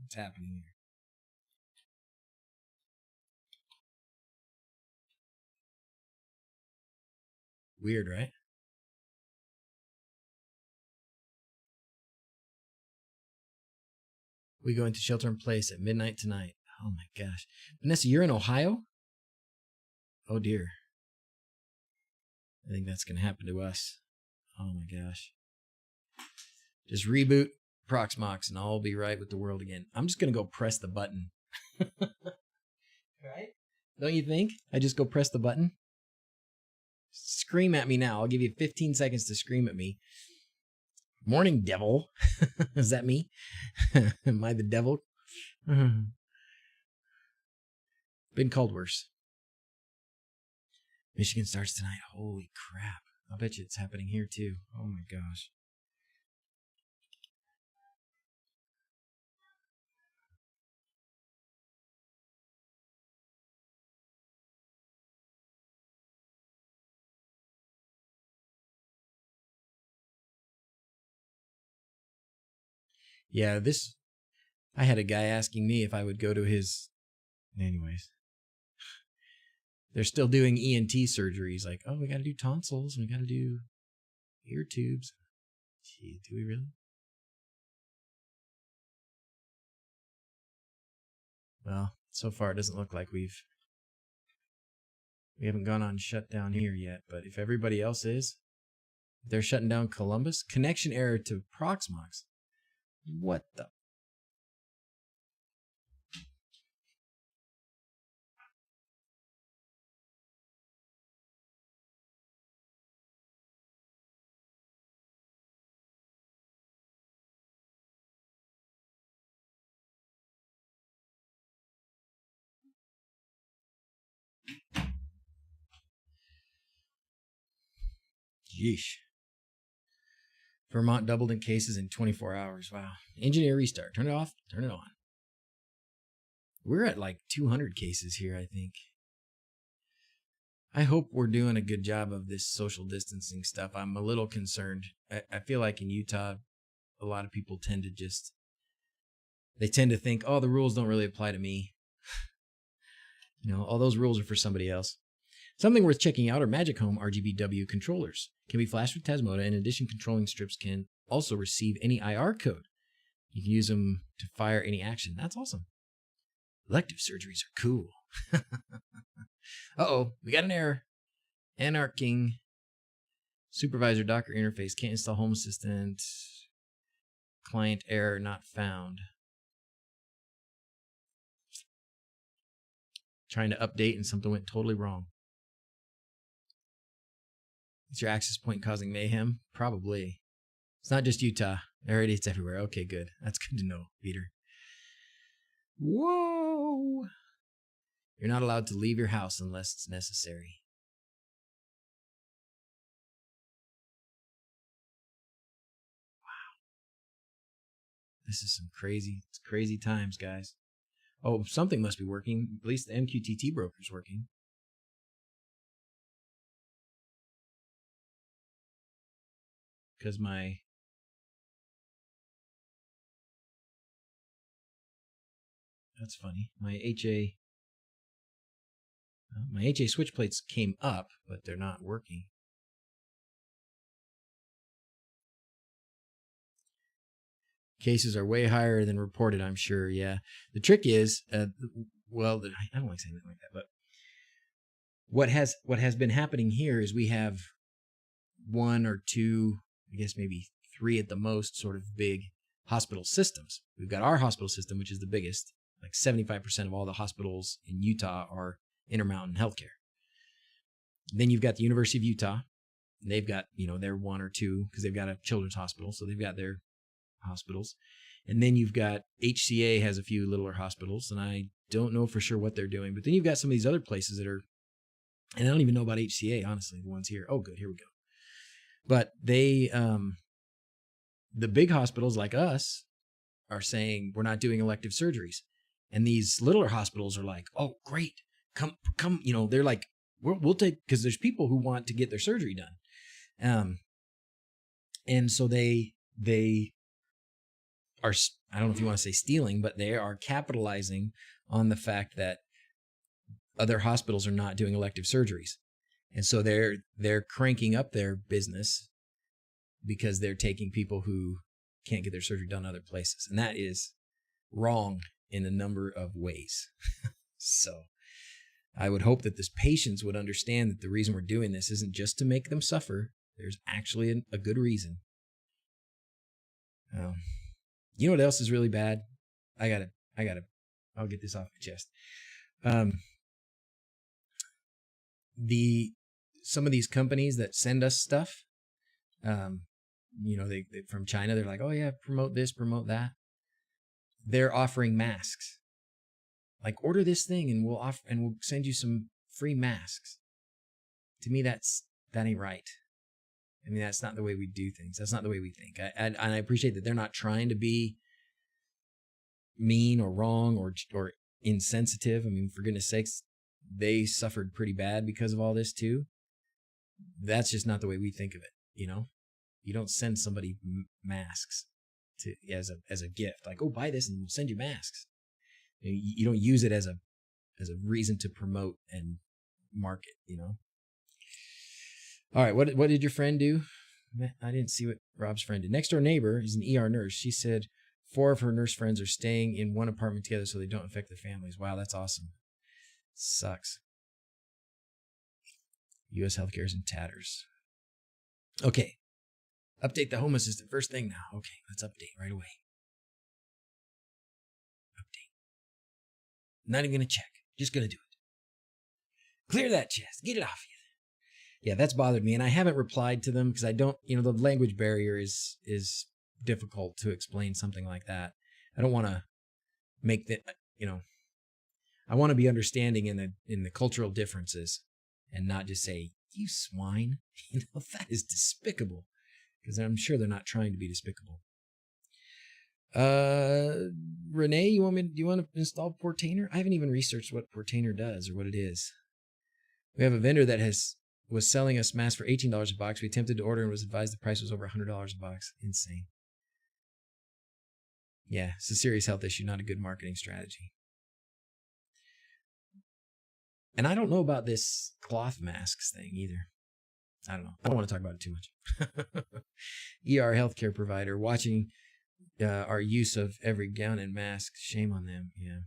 What's happening here? Weird, right? We go into shelter in place at midnight tonight. Oh my gosh. Vanessa, you're in Ohio? Oh dear. I think that's going to happen to us. Oh my gosh. Just reboot Proxmox and I'll be right with the world again. I'm just going to go press the button. Right? Don't you think? I just go press the button? Scream at me now. I'll give you 15 seconds to scream at me. Morning, devil. Is that me? Am I the devil? Been called worse. Michigan starts tonight. Holy crap. I bet you it's happening here too. Oh my gosh. Yeah, I had a guy asking me if I would go to his, anyways. They're still doing ENT surgeries. Like, oh, we got to do tonsils. We got to do ear tubes. Gee, do we really? Well, so far it doesn't look like we haven't gone on shutdown here yet. But if everybody else is, they're shutting down Columbus. Connection error to Proxmox. What the? Yeesh. Vermont doubled in cases in 24 hours. Wow. Engineer restart. Turn it off. Turn it on. We're at like 200 cases here, I think. I hope we're doing a good job of this social distancing stuff. I'm a little concerned. I feel like in Utah, a lot of people tend to think, oh, the rules don't really apply to me. All those rules are for somebody else. Something worth checking out are Magic Home RGBW controllers. Can be flashed with Tasmona. In addition, controlling strips can also receive any IR code. You can use them to fire any action. That's awesome. Elective surgeries are cool. Uh-oh, we got an error. Anarching. Supervisor Docker interface. Can't install Home Assistant. Client error not found. Trying to update and something went totally wrong. Is your access point causing mayhem? Probably. It's not just Utah. There it is everywhere. Okay, good. That's good to know, Peter. Whoa! You're not allowed to leave your house unless it's necessary. Wow. This is some crazy times, guys. Oh, something must be working. At least the MQTT broker's working. Because that's funny. My HA switch plates came up, but they're not working. Cases are way higher than reported, I'm sure. Yeah. The trick is, well, I don't like saying that like that, but what has been happening here is we have one or two, I guess maybe three at the most, sort of big hospital systems. We've got our hospital system, which is the biggest. Like 75% of all the hospitals in Utah are Intermountain Healthcare. Then you've got the University of Utah. They've got, their one or two, because they've got a children's hospital, so they've got their hospitals. And then you've got HCA has a few littler hospitals, and I don't know for sure what they're doing. But then you've got some of these other places that are, and I don't even know about HCA, honestly, the ones here. Oh, good, here we go. But they, the big hospitals like us are saying we're not doing elective surgeries. And these littler hospitals are like, oh, great, come, they're like, we'll take, because there's people who want to get their surgery done. And so they are, I don't know if you want to say stealing, but they are capitalizing on the fact that other hospitals are not doing elective surgeries. And so they're cranking up their business because they're taking people who can't get their surgery done other places. And that is wrong in a number of ways. So I would hope that this patients would understand that the reason we're doing this isn't just to make them suffer. There's actually a good reason. You know what else is really bad? I'll get this off my chest. Some of these companies that send us stuff, they from China, they're like, oh yeah, promote this, promote that. They're offering masks. Like, order this thing and we'll send you some free masks. To me, that ain't right. I mean, that's not the way we do things. That's not the way we think. And I appreciate that they're not trying to be mean or wrong or insensitive. I mean, for goodness sakes, they suffered pretty bad because of all this too. That's just not the way we think of it. You don't send somebody masks as a gift. Like, oh, buy this and we'll send you masks. You don't use it as a reason to promote and market. All right, what did your friend do? I didn't see what Rob's friend did. Next door neighbor is an ER nurse. She said 4 of her nurse friends are staying in one apartment together so they don't affect their families. Wow, that's awesome. Sucks. U.S. healthcare is in tatters. Okay. Update the Home Assistant first thing now. Okay, let's update right away. Update. Not even going to check. Just going to do it. Clear that chest. Get it off you. Yeah, that's bothered me. And I haven't replied to them because I don't, the language barrier is difficult to explain something like that. I don't want to make that, I want to be understanding in the cultural differences and not just say, you swine. That is despicable. Because I'm sure they're not trying to be despicable. Renee, do you want to install Portainer? I haven't even researched what Portainer does or what it is. We have a vendor that was selling us masks for $18 a box. We attempted to order and was advised the price was over $100 a box. Insane. Yeah, it's a serious health issue, not a good marketing strategy. And I don't know about this cloth masks thing either. I don't know. I don't want to talk about it too much. ER healthcare provider watching our use of every gown and mask. Shame on them. Yeah.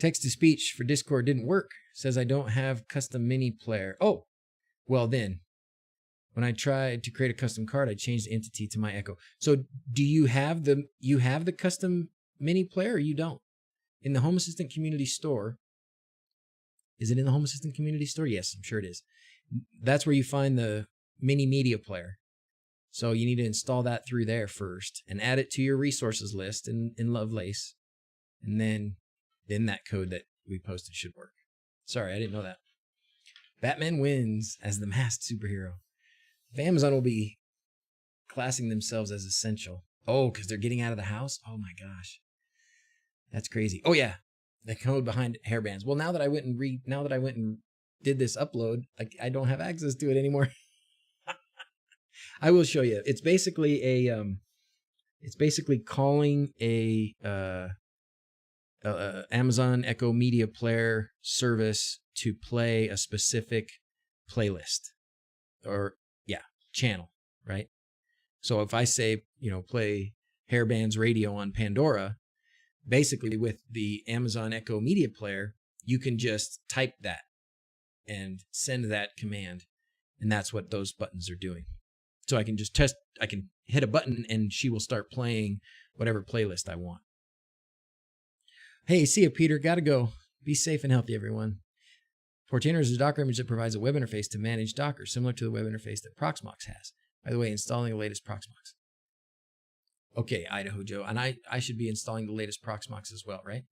Text to speech for Discord didn't work. Says I don't have custom mini player. Oh, well then. When I tried to create a custom card, I changed the entity to my Echo. So do you have the custom mini player or you don't? In the Home Assistant Community Store. Is it in the Home Assistant Community Store? Yes, I'm sure it is. That's where you find the mini media player. So you need to install that through there first and add it to your resources list in Lovelace. And then that code that we posted should work. Sorry, I didn't know that. Batman wins as the masked superhero. If Amazon will be classing themselves as essential. Oh, because they're getting out of the house? Oh my gosh. That's crazy. Oh yeah. The code behind hairbands. Well, now that I went and did this upload, I don't have access to it anymore. I will show you. It's basically calling a Amazon Echo Media Player service to play a specific playlist or channel, right? So if I say, play Hairbands Radio on Pandora, basically with the Amazon Echo Media Player, you can just type that and send that command. And that's what those buttons are doing. So I can just I can hit a button and she will start playing whatever playlist I want. Hey, see ya, Peter. Gotta go. Be safe and healthy, everyone. Portainer is a Docker image that provides a web interface to manage Docker, similar to the web interface that Proxmox has. By the way, installing the latest Proxmox. Okay, Idaho Joe. And I should be installing the latest Proxmox as well, right?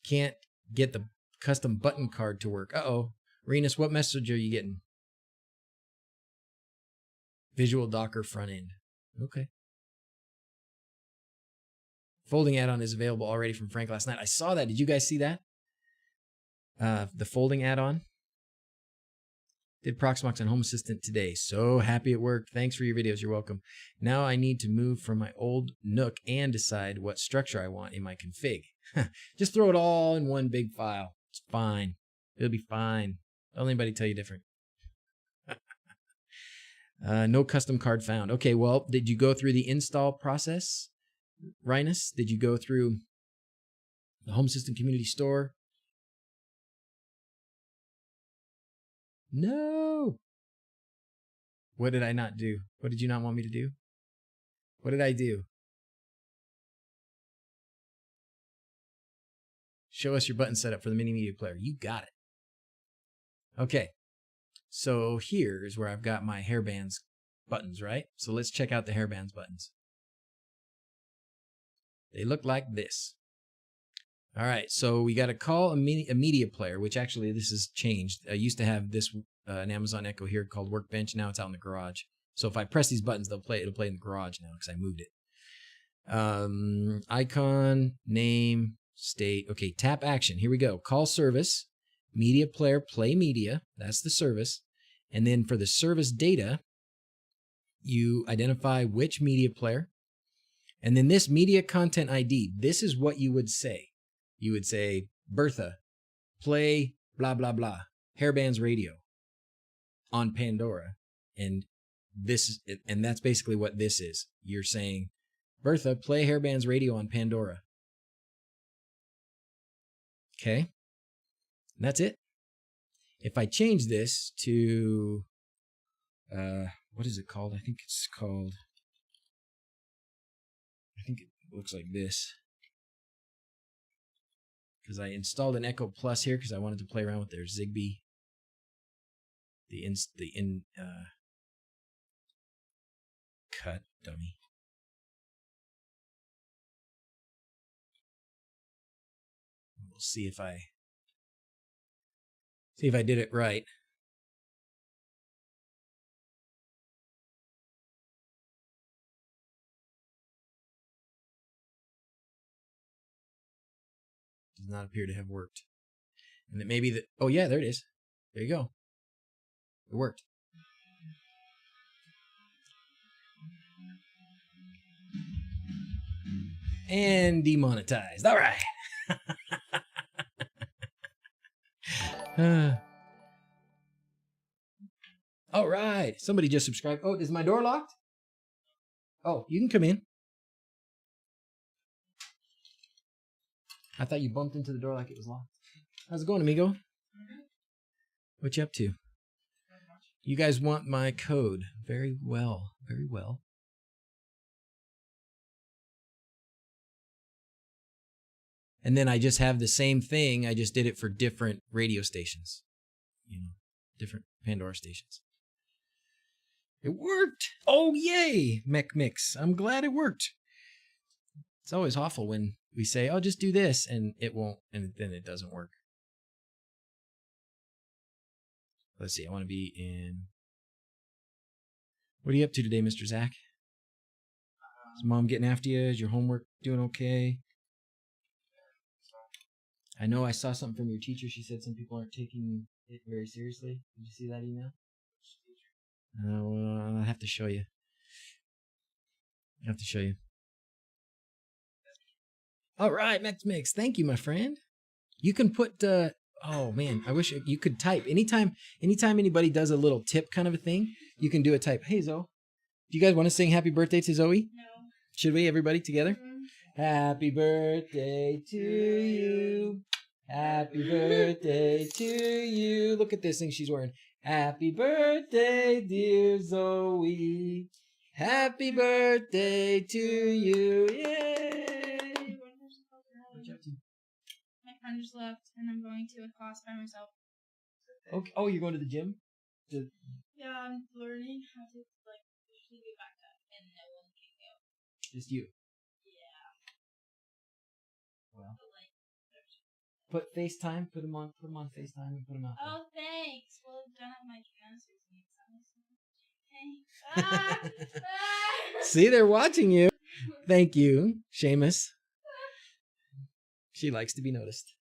Can't get the custom button card to work. Uh-oh. Renus, what message are you getting? Visual Docker front end. Okay. Folding add-on is available already from Frank last night. I saw that. Did you guys see that? The folding add-on. Did Proxmox on Home Assistant today. So happy it worked. Thanks for your videos. You're welcome. Now I need to move from my old Nook and decide what structure I want in my config. Just throw it all in one big file. It's fine. It'll be fine. Don't anybody tell you different. No custom card found. Okay, well, did you go through the install process, Rhinus? Did you go through the Home Assistant Community Store? No. What did I not do? What did you not want me to do? What did I do? Show us your button setup for the mini media player. You got it. Okay. So here's where I've got my hairbands buttons, right? So let's check out the hairbands buttons. They look like this. All right, so we got to call a media player, which actually this has changed. I used to have this an Amazon Echo here called Workbench. Now it's out in the garage. So if I press these buttons, it'll play in the garage now because I moved it. Icon, name, state. Okay, tap action. Here we go. Call service, media player, play media. That's the service. And then for the service data, you identify which media player. And then this media content ID, this is what you would say. You would say, Bertha, play blah, blah, blah, Hairbands Radio on Pandora. And that's basically what this is. You're saying, Bertha, play Hairbands Radio on Pandora. Okay. And that's it. If I change this to, what is it called? I think it looks like this. Because I installed an Echo Plus here because I wanted to play around with their Zigbee. Cut dummy. We'll see if I did it right. Does not appear to have worked. And that maybe oh yeah, there it is. There you go. It worked. And demonetized. All right. All right. Somebody just subscribed. Oh, is my door locked? Oh, you can come in. I thought you bumped into the door like it was locked. How's it going, amigo? What you up to? You guys want my code. Very well. Very well. And then I just have the same thing. I just did it for different radio stations. You know, different Pandora stations. It worked. Oh, yay. Mech Mix. I'm glad it worked. It's always awful when we say, oh, just do this, and it won't, and then it doesn't work. Let's see. I want to be in... What are you up to today, Mr. Zach? Is Mom getting after you? Is your homework doing okay? I know I saw something from your teacher. She said some people aren't taking it very seriously. Did you see that email? I'll have to show you. I have to show you. All right, Mix. Thank you, my friend. You can put... oh, man. I wish you could type. Anytime anybody does a little tip kind of a thing, you can do a type. Hey, Zoe. Do you guys want to sing happy birthday to Zoe? No. Should we, everybody, together? Mm-hmm. Happy birthday to you. Happy birthday to you. Look at this thing she's wearing. Happy birthday, dear Zoe. Happy birthday to you. Yay. What you up to? My friend just left, and I'm going to a class by myself. Okay. Oh, you're going to the gym? Yeah, I'm learning how to, usually get back up, and no one can go. Just you. Yeah. Well. But, Put FaceTime. Put them on FaceTime and put them out there. oh, thanks. Well, don't have my gymnastics needs. Thanks. See, they're watching you. Thank you, Seamus. She likes to be noticed.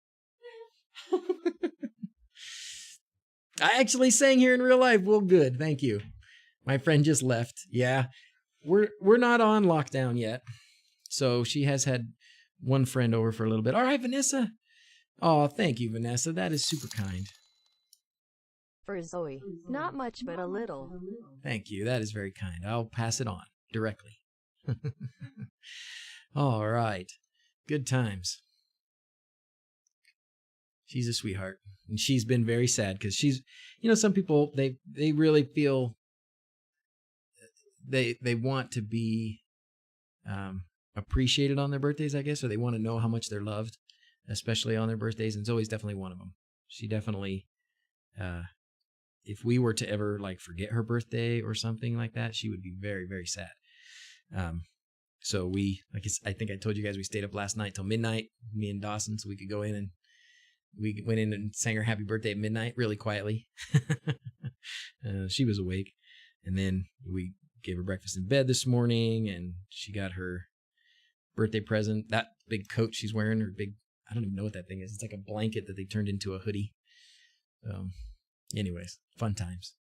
I actually sang here in real life. Well, good. Thank you. My friend just left. Yeah. We're not on lockdown yet. So she has had one friend over for a little bit. All right, Vanessa. Oh, thank you, Vanessa. That is super kind. For Zoe, not much but a little. Thank you. That is very kind. I'll pass it on directly. All right. Good times. She's a sweetheart. And she's been very sad because she's, some people, they really feel they want to be appreciated on their birthdays, I guess, or they want to know how much they're loved, especially on their birthdays. And Zoe's definitely one of them. She definitely, if we were to ever forget her birthday or something like that, she would be very, very sad. So I think I told you guys, we stayed up last night till midnight, me and Dawson, so we could go in, and we went in and sang her happy birthday at midnight really quietly. She was awake. And then we gave her breakfast in bed this morning, and she got her birthday present. That big coat she's wearing, I don't even know what that thing is. It's like a blanket that they turned into a hoodie. Anyways, fun times.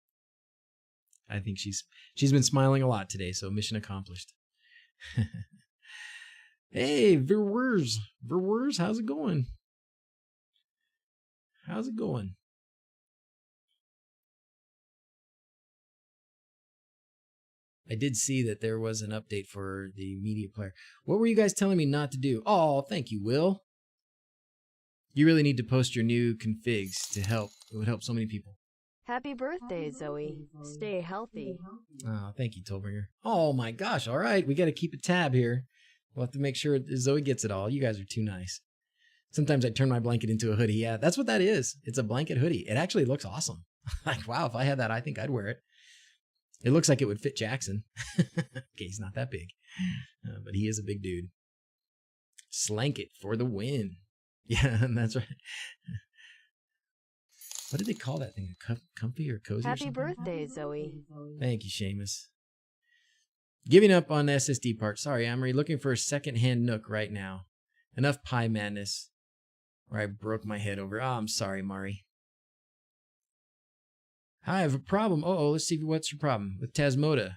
I think she's been smiling a lot today, so mission accomplished. Hey, viewers, how's it going? How's it going? I did see that there was an update for the media player. What were you guys telling me not to do? Oh, thank you, Will. You really need to post your new configs to help. It would help so many people. Happy birthday, Zoe. Stay healthy. Oh, thank you, Tolbringer. Oh my gosh, all right. We got to keep a tab here. We'll have to make sure Zoe gets it all. You guys are too nice. Sometimes I turn my blanket into a hoodie. Yeah, that's what that is. It's a blanket hoodie. It actually looks awesome. Wow, if I had that, I think I'd wear it. It looks like it would fit Jackson. Okay, he's not that big, but he is a big dude. Slank it for the win. Yeah, that's right. What did they call that thing? Comfy or cozy? Happy birthday, Zoe. Thank you, Seamus. Giving up on the SSD part. Sorry, Amory. Looking for a second-hand Nook right now. Enough pie madness. Or I broke my head over. Oh, I'm sorry, Mari. I have a problem. Let's see what's your problem. With Tasmota.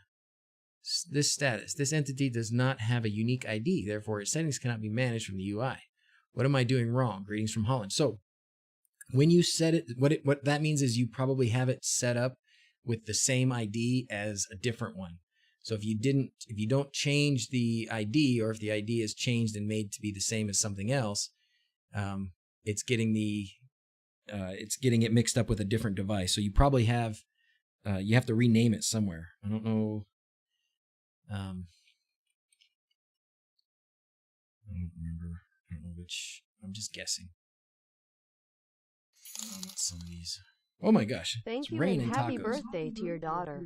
This status. This entity does not have a unique ID. Therefore, its settings cannot be managed from the UI. What am I doing wrong? Greetings from Holland. So, when you set it, what that means is you probably have it set up with the same ID as a different one. So if you don't change the ID, or if the ID is changed and made to be the same as something else, it's getting it mixed up with a different device. So you probably have you have to rename it somewhere. I don't know. I don't remember. I don't know which. I'm just guessing. Not some of these. Oh my gosh! Thank It's you rain and and happy tacos. birthday to your daughter.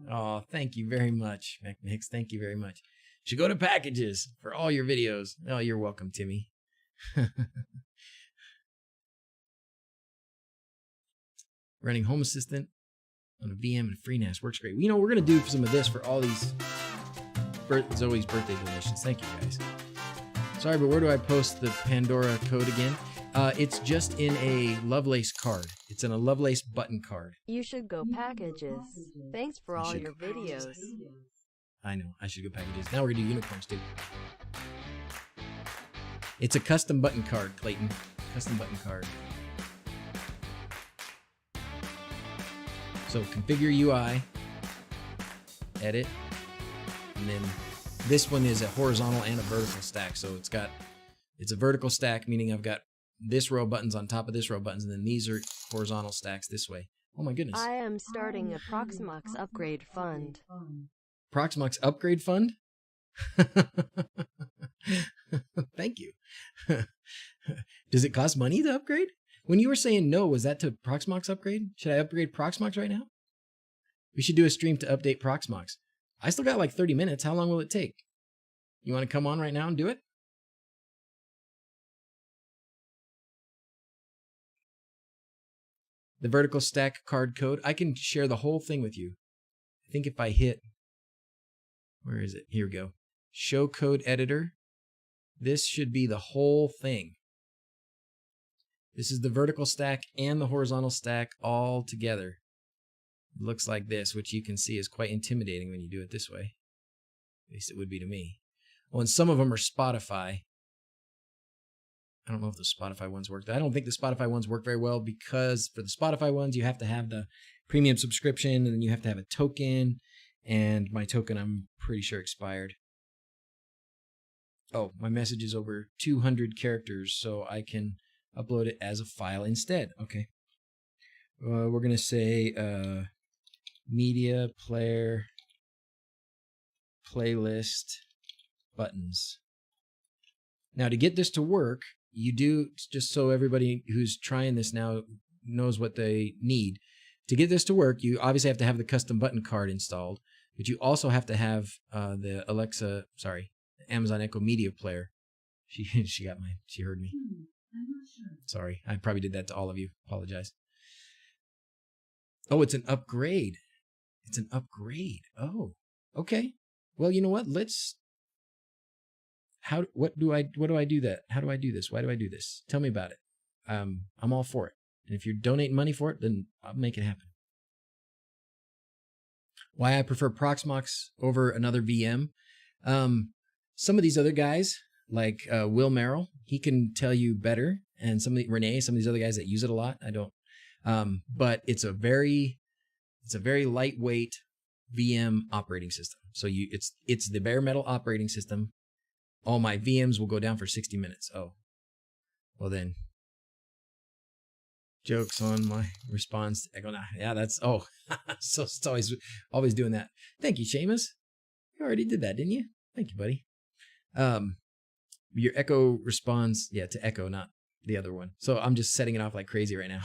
Oh, thank you very much, MacMix. Thank you very much. Should go to packages for all your videos. Oh, you're welcome, Timmy. Running Home Assistant on a VM and FreeNAS works great. You know, we're gonna do some of this for all these Zoe's birthday donations. Thank you, guys. Sorry, but where do I post the Pandora code again? It's just in a Lovelace card. It's in a Lovelace button card. You should go packages. Thanks for all your videos. I know, I should go packages. Now we're gonna do unicorns too. It's a custom button card, Clayton. Custom button card. So configure UI, edit, and then this one is a horizontal and a vertical stack. So it's a vertical stack, meaning I've got this row of buttons on top of this row of buttons, and then these are horizontal stacks this way. Oh my goodness. I am starting a Proxmox upgrade fund. Proxmox upgrade fund? Thank you. Does it cost money to upgrade? When you were saying no, was that to Proxmox upgrade? Should I upgrade Proxmox right now? We should do a stream to update Proxmox. I still got like 30 minutes. How long will it take? You want to come on right now and do it? The vertical stack card code. I can share the whole thing with you. I think if I hit, where is it? Here we go. Show code editor. This should be the whole thing. This is the vertical stack and the horizontal stack all together. It looks like this, which you can see is quite intimidating when you do it this way. At least it would be to me. Oh, and some of them are Spotify. I don't know if the Spotify ones work. I don't think the Spotify ones work very well because for the Spotify ones, you have to have the premium subscription and then you have to have a token. And my token, I'm pretty sure, expired. Oh, my message is over 200 characters, so I can upload it as a file instead. Okay. We're going to say media player playlist buttons. Now, to get this to work, you do, just so everybody who's trying this now knows what they need. To get this to work, you obviously have to have the custom button card installed, but you also have to have the Amazon Echo Media Player. She heard me. I'm not sure. Sorry, I probably did that to all of you. Apologize. Oh, it's an upgrade. It's an upgrade. Oh, okay. Well, you know what? What do I do that? How do I do this? Why do I do this? Tell me about it. I'm all for it. And if you're donating money for it, then I'll make it happen. Why I prefer Proxmox over another VM. Some of these other guys, like Will Merrill, he can tell you better. And Renee, some of these other guys that use it a lot, I don't. But it's a very lightweight VM operating system. So it's the bare metal operating system. All my VMs will go down for 60 minutes. Oh, well then. Jokes on my response. Yeah, that's, so it's always doing that. Thank you, Seamus. You already did that, didn't you? Thank you, buddy. Your Echo responds, to Echo, not the other one. So I'm just setting it off like crazy right now.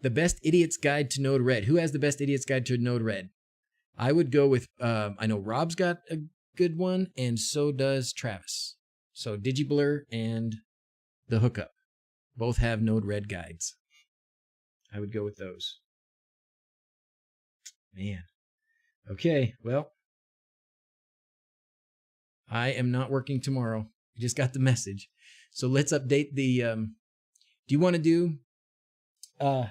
The best Idiot's Guide to Node Red. Who has the best Idiot's Guide to Node Red? I would go with, I know Rob's got a good one, and so does Travis. So DigiBlur and The Hookup both have Node Red guides. I would go with those. Man. Okay, well, I am not working tomorrow. I just got the message. So let's update the, do you want to do, what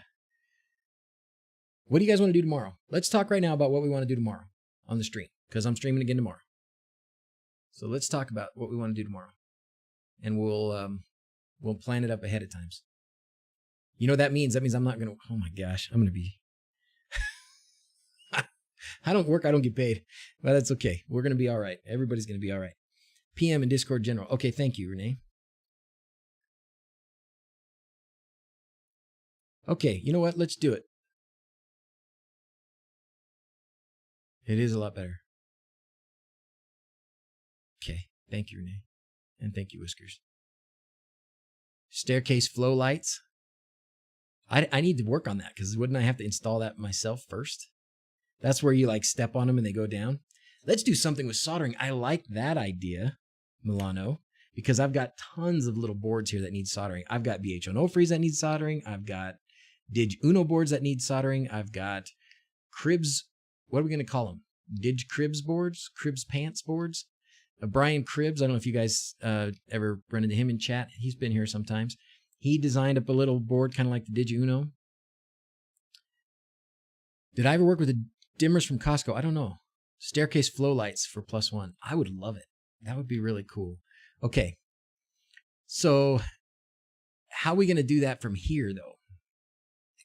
do you guys want to do tomorrow? Let's talk right now about what we want to do tomorrow on the stream, because I'm streaming again tomorrow. So let's talk about what we want to do tomorrow. And we'll plan it up ahead of time. You know what that means? That means I'm not going to, oh my gosh, I'm going to be, I don't work, I don't get paid. But that's okay. We're going to be all right. Everybody's going to be all right. PM and Discord general. Okay, thank you, Renee. Okay, you know what? Let's do it. It is a lot better. Okay, thank you, Renee. And thank you, Whiskers. Staircase flow lights. I need to work on that because wouldn't I have to install that myself first? That's where you like step on them and they go down. Let's do something with soldering. I like that idea, Milano, because I've got tons of little boards here that need soldering. I've got BH Onofres that need soldering. I've got DrZz boards that need soldering. I've got Cribs. What are we going to call them? Cribs boards? Cribs pants boards? Brian Cribs. I don't know if you guys ever run into him in chat. He's been here sometimes. He designed up a little board kind of like the DrZz. Did I ever work with the dimmers from Costco? I don't know. Staircase flow lights for +1. I would love it. That would be really cool. Okay. So how are we going to do that from here, though?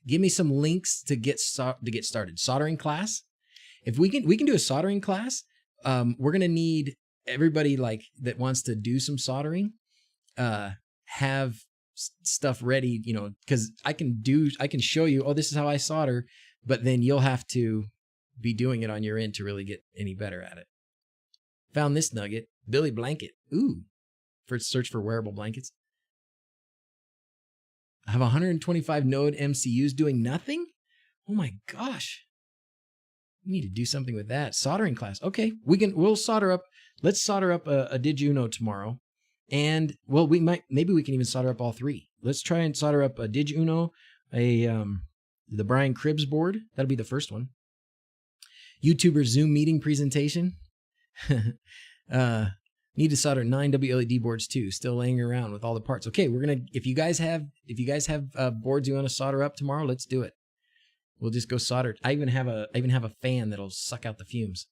Give me some links to get started. Soldering class. If we can do a soldering class, we're going to need everybody like that wants to do some soldering, have stuff ready, you know, because I can show you, oh, this is how I solder, but then you'll have to be doing it on your end to really get any better at it. Found this nugget, Billy Blanket. Ooh, for search for wearable blankets. I have 125 node MCUs doing nothing? Oh my gosh. We need to do something with that. Soldering class. Okay, we'll solder up. Let's solder up a DrZz tomorrow. And well, maybe we can even solder up all three. Let's try and solder up a DrZz, the Brian Cribs board. That'll be the first one. YouTuber Zoom meeting presentation. Need to solder 9 WLED boards too. Still laying around with all the parts. Okay, if you guys have boards you want to solder up tomorrow, let's do it. We'll just go solder. I even have a fan that'll suck out the fumes.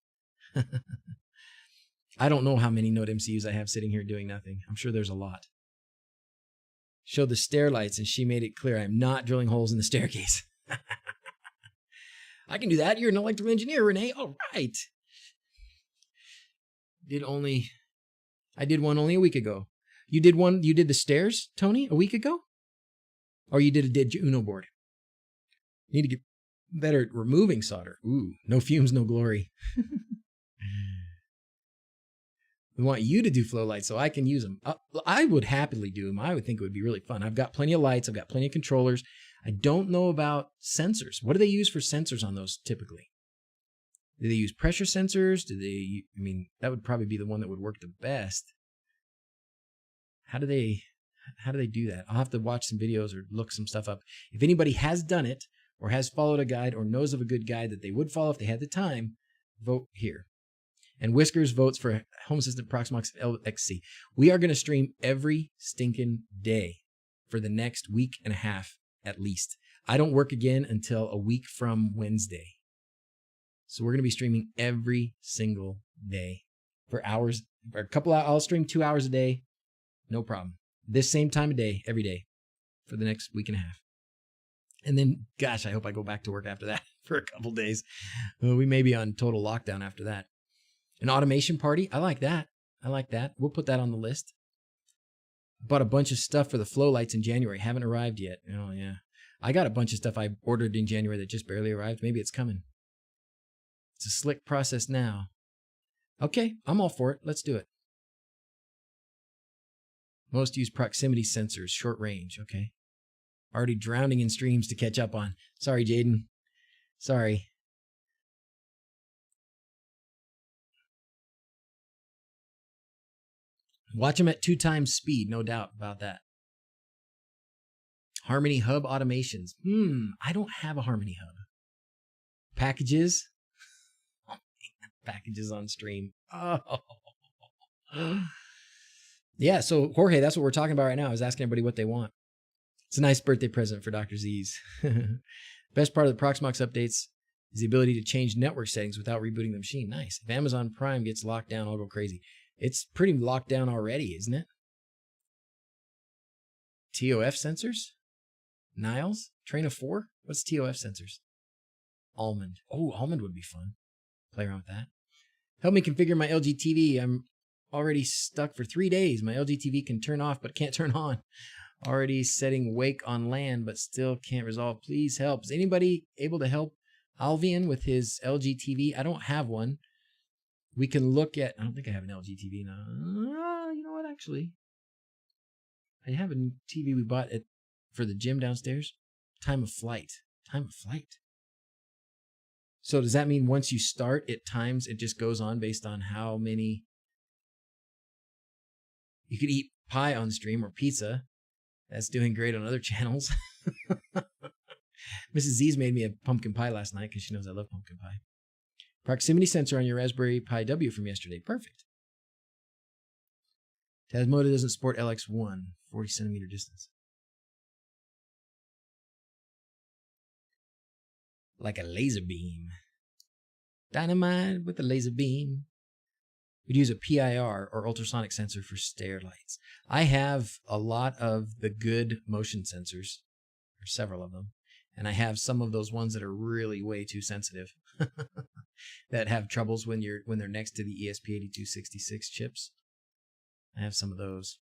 I don't know how many Node MCUs I have sitting here doing nothing. I'm sure there's a lot. Show the stair lights, and she made it clear I'm not drilling holes in the staircase. I can do that. You're an electrical engineer, Renee. All right. I did one only a week ago. You did the stairs, Tony, a week ago? Or you did a DrZz board? Need to get better at removing solder. Ooh, no fumes, no glory. We want you to do flow lights so I can use them. I would happily do them. I would think it would be really fun. I've got plenty of lights. I've got plenty of controllers. I don't know about sensors. What do they use for sensors on those typically? Do they use pressure sensors? That would probably be the one that would work the best. How do they do that? I'll have to watch some videos or look some stuff up. If anybody has done it or has followed a guide or knows of a good guide that they would follow if they had the time, vote here. And Whiskers votes for Home Assistant Proxmox LXC. We are going to stream every stinking day for the next week and a half at least. I don't work again until a week from Wednesday. So we're going to be streaming every single day for hours, for a couple hours. I'll stream 2 hours a day. No problem. This same time of day, every day for the next week and a half. And then, gosh, I hope I go back to work after that for a couple days. We may be on total lockdown after that. An automation party. I like that. We'll put that on the list. Bought a bunch of stuff for the flow lights in January. Haven't arrived yet. Oh, yeah. I got a bunch of stuff I ordered in January that just barely arrived. Maybe it's coming. It's a slick process now. Okay, I'm all for it. Let's do it. Most use proximity sensors, short range. Okay. Already drowning in streams to catch up on. Sorry, Jaden. Sorry. Watch them at 2 times speed, no doubt about that. Harmony Hub automations. I don't have a Harmony Hub. Packages. Oh, man. Packages on stream. Oh. Yeah, so Jorge, that's what we're talking about right now. I was asking everybody what they want. It's a nice birthday present for DrZzs. Best part of the Proxmox updates is the ability to change network settings without rebooting the machine. Nice. If Amazon Prime gets locked down, I'll go crazy. It's pretty locked down already, isn't it? TOF sensors? Niles? Train of 4? What's TOF sensors? Almond. Oh, almond would be fun. Play around with that. Help me configure my LG TV. I'm already stuck for 3 days. My LG TV can turn off but can't turn on. Already setting wake on land, but still can't resolve. Please help. Is anybody able to help Alvian with his LG TV? I don't have one. We can look at... I don't think I have an LG TV now. You know what, actually? I have a TV we bought for the gym downstairs. Time of flight. Time of flight. So does that mean once you start, it just goes on based on how many... You could eat pie on stream or pizza. That's doing great on other channels. Mrs. Z's made me a pumpkin pie last night because she knows I love pumpkin pie. Proximity sensor on your Raspberry Pi W from yesterday. Perfect. Tasmota doesn't support LX1, 40 centimeter distance. Like a laser beam. Dynamite with a laser beam. We'd use a PIR or ultrasonic sensor for stair lights. I have a lot of the good motion sensors, or several of them, and I have some of those ones that are really way too sensitive that have troubles when they're next to the ESP8266 chips. I have some of those.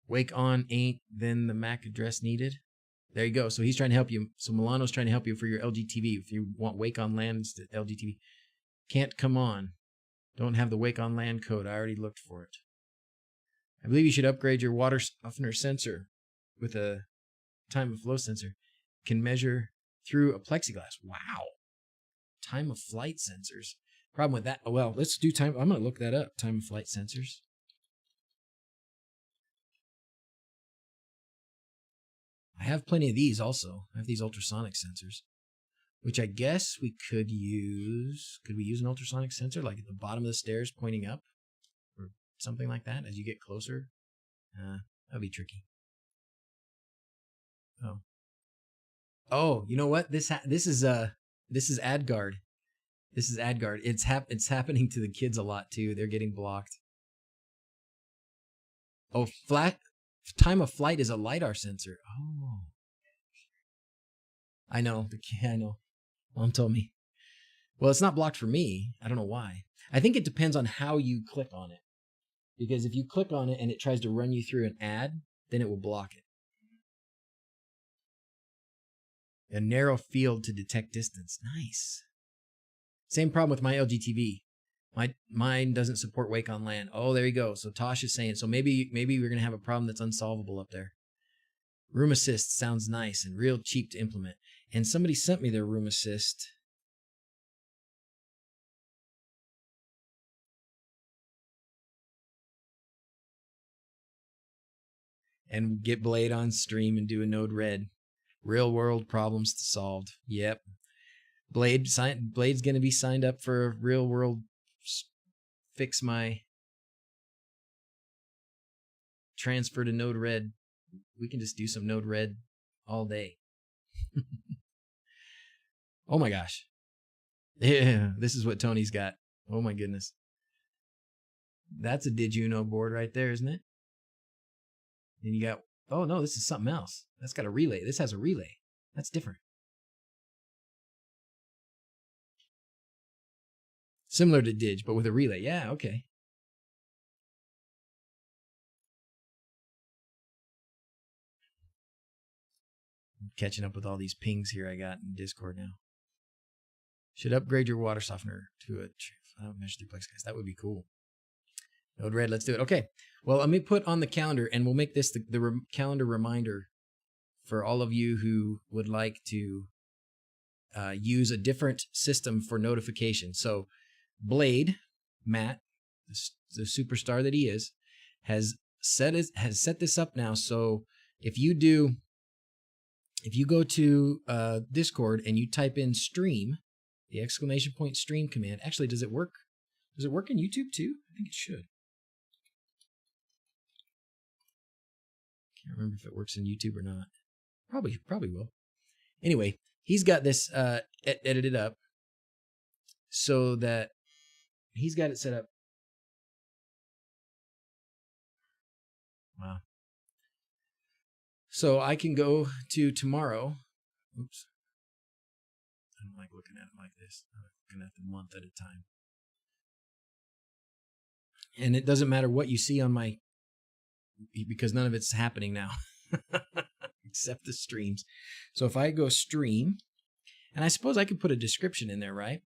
Wake on ain't then the MAC address needed. There you go. So he's trying to help you. So Milano's trying to help you for your LG TV. If you want Wake on LAN instead LG TV. Can't come on. Don't have the Wake on LAN code. I already looked for it. I believe you should upgrade your water softener sensor with a time of flow sensor. Can measure through a plexiglass. Wow. Time of flight sensors. Problem with that. Well, let's do time. I'm going to look that up. Time of flight sensors. I have plenty of these also. I have these ultrasonic sensors, which I guess we could use. Could we use an ultrasonic sensor like at the bottom of the stairs pointing up or something like that as you get closer? That'd be tricky. Oh, you know what? This is AdGuard. This is AdGuard. It's happening to the kids a lot too. They're getting blocked. Oh, time of flight is a LiDAR sensor. Oh. I know. I know. Mom told me. Well, it's not blocked for me. I don't know why. I think it depends on how you click on it. Because if you click on it and it tries to run you through an ad, then it will block it. A narrow field to detect distance. Nice. Same problem with my LG TV. Mine doesn't support Wake on LAN. Oh, there you go. So Tosh is saying, so maybe we're going to have a problem that's unsolvable up there. Room Assist sounds nice and real cheap to implement. And somebody sent me their Room Assist. And get Blade on stream and do a Node Red. Real world problems solved. Yep. Blade's going to be signed up for a real world fix my transfer to Node Red. We can just do some Node Red all day. Oh my gosh. Yeah, this is what Tony's got. Oh my goodness. That's a Did You Know board right there, isn't it? And you got, oh no, this is something else. That's got a relay. This has a relay. That's different. Similar to Dig, but with a relay. Yeah, okay. I'm catching up with all these pings here I got in Discord now. Should upgrade your water softener to a mesh duplex, guys. That would be cool. Node Red, let's do it. Okay. Well, let me put on the calendar, and we'll make this the calendar reminder for all of you who would like to use a different system for notification. So Blade, Matt, the superstar that he is, has set this up now. So if you go to Discord and you type in stream, the exclamation point stream command. Actually, does it work? Does it work in YouTube too? I think it should. Can't remember if it works in YouTube or not. Probably will. Anyway, he's got this edited up so that he's got it set up. Wow. So I can go to tomorrow. Oops. I don't like looking at it like this. I'm looking at the month at a time. And it doesn't matter what you see on my because none of it's happening now except the streams. So if I go stream, and I suppose I could put a description in there, right?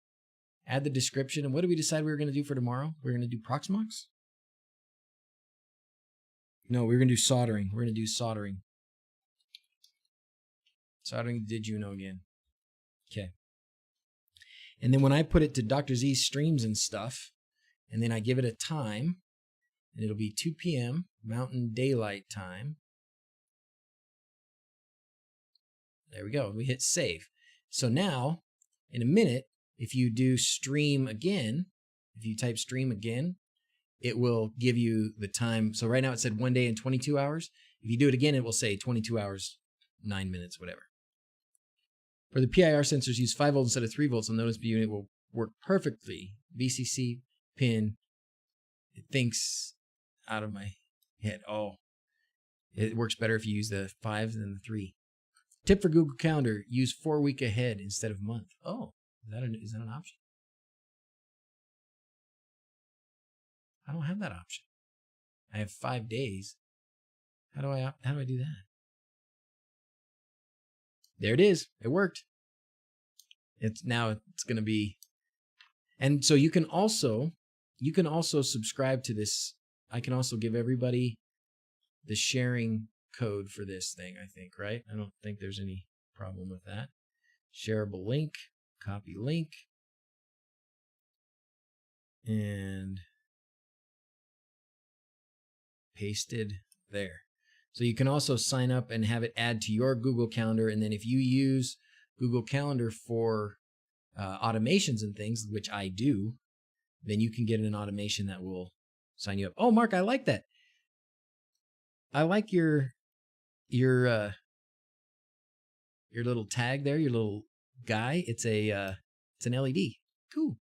Add the description. And what did we decide we were going to do for tomorrow? We're going to do Proxmox? No, we're going to do soldering. We're going to do soldering. Soldering did you know again? Okay. And then when I put it to DrZzs streams and stuff, and then I give it a time, and it'll be 2 p.m. Mountain Daylight Time. There we go. We hit save. So now, in a minute, if you do stream again, if you type stream again, it will give you the time. So right now it said 1 day and 22 hours. If you do it again, it will say 22 hours, 9 minutes, whatever. For the PIR sensors, use 5 volts instead of 3 volts. And notice the unit will work perfectly. VCC pin. It thinks out of my head. Oh, it works better if you use the 5 than the 3. Tip for Google Calendar, use 4 week ahead instead of month. Oh, is that an option? I don't have that option. I have 5 days. How do I do that? There it is. It worked. It's going to be, and so you can also subscribe to this. I can also give everybody the sharing code for this thing, I think, right? I don't think there's any problem with that. Shareable link, copy link, and pasted there. So you can also sign up and have it add to your Google Calendar. And then if you use Google Calendar for automations and things, which I do, then you can get an automation that will sign you up. Oh, Mark, I like that. I like your little tag there, your little guy. It's an LED. Cool.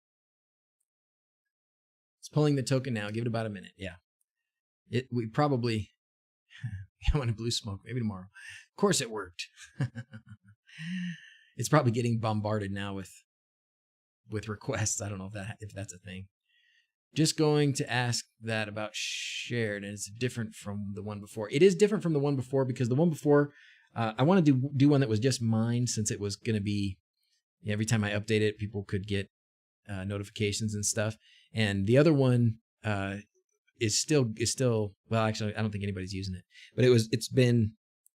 It's pulling the token now. Give it about a minute. Yeah. We probably I want a blue smoke. Maybe tomorrow. Of course it worked. It's probably getting bombarded now with requests. I don't know if that's a thing. Just going to ask that about shared, and it's different from the one before. It is different from the one before because the one before, I wanted to do one that was just mine, since it was going to be, every time I update it, people could get notifications and stuff. And the other one is still well, actually I don't think anybody's using it, but it's been,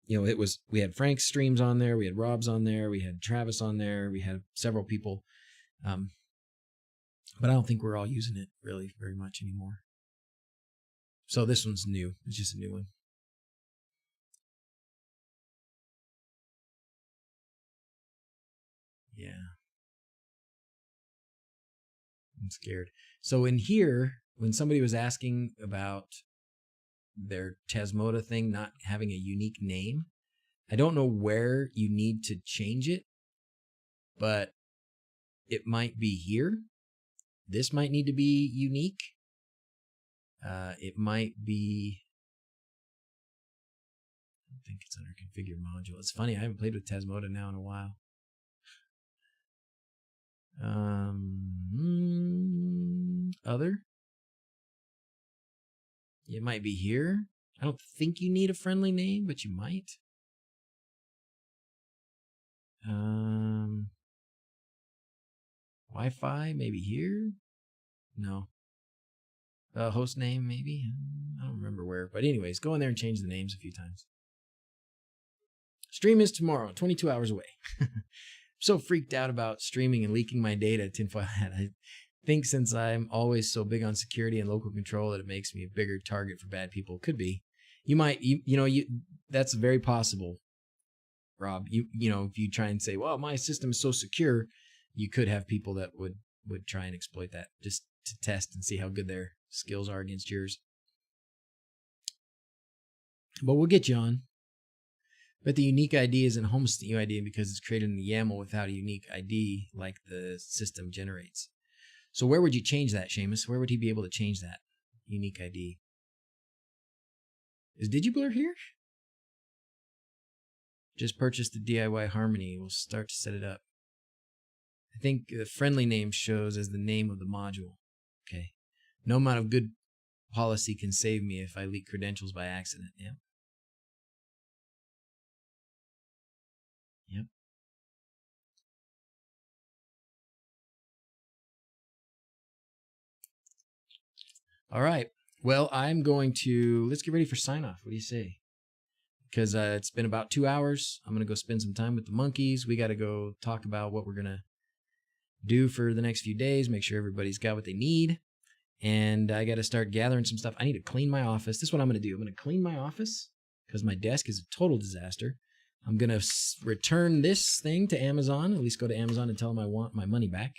we had Frank's streams on there, we had Rob's on there, we had Travis on there, we had several people, but I don't think we're all using it really very much anymore. So this one's new. It's just a new one. Yeah, I'm scared. So in here, when somebody was asking about their Chasmoda thing not having a unique name, I don't know where you need to change it, but it might be here. This might need to be unique. It might be, I don't think it's under configure module. It's funny, I haven't played with Chasmoda now in a while. Other? It might be here. I don't think you need a friendly name, but you might. Wi-Fi, maybe here? No. Host name, maybe? I don't remember where. But anyways, go in there and change the names a few times. Stream is tomorrow, 22 hours away. I'm so freaked out about streaming and leaking my data tinfoil hat. I think since I'm always so big on security and local control that it makes me a bigger target for bad people. Could be. You might, that's very possible, Rob. If you try and say, well, my system is so secure, you could have people that would try and exploit that just to test and see how good their skills are against yours. But we'll get you on. But the unique ID is an homestead UID because it's created in the YAML without a unique ID like the system generates. So where would you change that, Seamus? Where would he be able to change that unique ID? Is DigiBlur here? Just purchased the DIY Harmony. We'll start to set it up. I think the friendly name shows as the name of the module. Okay. No amount of good policy can save me if I leak credentials by accident. Yep. Yep. All right. Well, I'm going to, let's get ready for sign off. What do you say? Because it's been about 2 hours. I'm going to go spend some time with the monkeys. We got to go talk about what we're going to do for the next few days, make sure everybody's got what they need. And I got to start gathering some stuff. I need to clean my office. This is what I'm going to do. I'm going to clean my office because my desk is a total disaster. I'm going to return this thing to Amazon, at least go to Amazon and tell them I want my money back.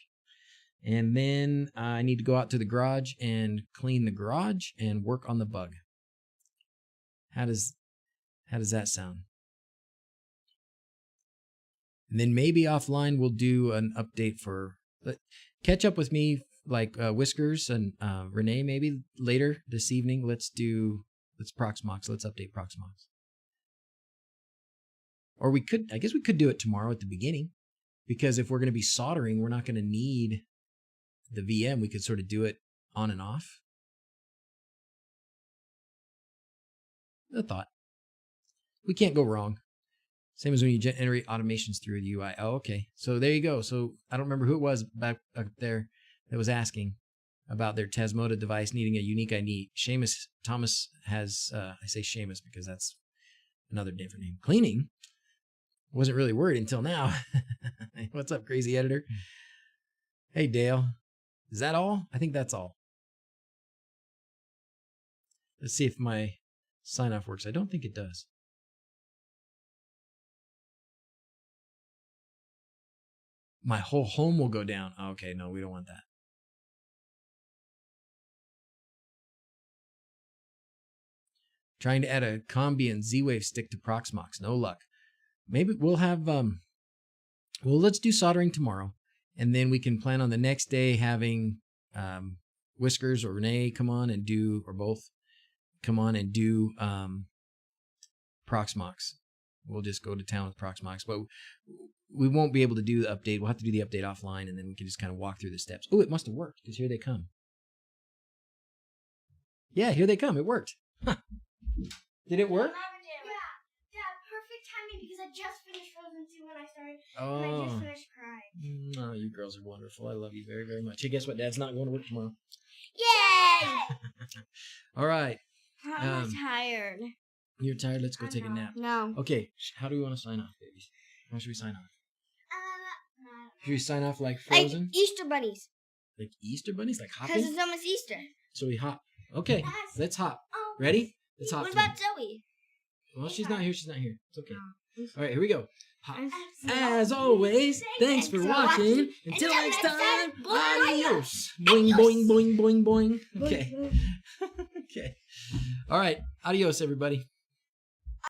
And then I need to go out to the garage and clean the garage and work on the bug. How does that sound? And then maybe offline we'll do an update for catch up with me, like Whiskers and Renee maybe later this evening. Let's Proxmox. Let's update Proxmox. Or I guess we could do it tomorrow at the beginning, because if we're going to be soldering, we're not going to need the VM. We could sort of do it on and off. A thought. We can't go wrong. Same as when you generate automations through the UI. Oh, okay. So there you go. So I don't remember who it was back up there that was asking about their Tasmota device needing a unique ID. Thomas has, I say Seamus because that's another different name. Cleaning wasn't really worried until now. What's up, crazy editor? Hey, Dale. Is that all? I think that's all. Let's see if my sign off works. I don't think it does. My whole home will go down. Okay, no, we don't want that. Trying to add a Combi and Z-Wave stick to Proxmox. No luck. Maybe we'll have, well, let's do soldering tomorrow. And then we can plan on the next day having Whiskers or Renee come on and do, or both come on and do Proxmox. We'll just go to town with Proxmox. But we won't be able to do the update. We'll have to do the update offline, and then we can just kind of walk through the steps. Oh, it must have worked, because here they come. Yeah, here they come. It worked. Huh. Did it work? Yeah, perfect timing, because I just finished Frozen 2 when I started, Oh. and I just finished crying. Oh, you girls are wonderful. I love you very, very much. Hey, guess what? Dad's not going to work tomorrow. Yay! All right. I'm tired. You're tired? Let's go take a nap. No. Okay, how do we want to sign off, babies? How should we sign off? No. Should we sign off like Frozen? Like Easter bunnies. Like Easter bunnies? Like hopping? Because it's almost Easter. So we hop. Okay, let's hop. Ready? Let's hop. What about Zoe? Well, she's not here. She's not here. It's okay. No. All right, here we go. Hop. As always, thanks for watching. Until next time, adios. Boing, boing, boing, boing, boing. Okay. Okay. All right. Adios, everybody.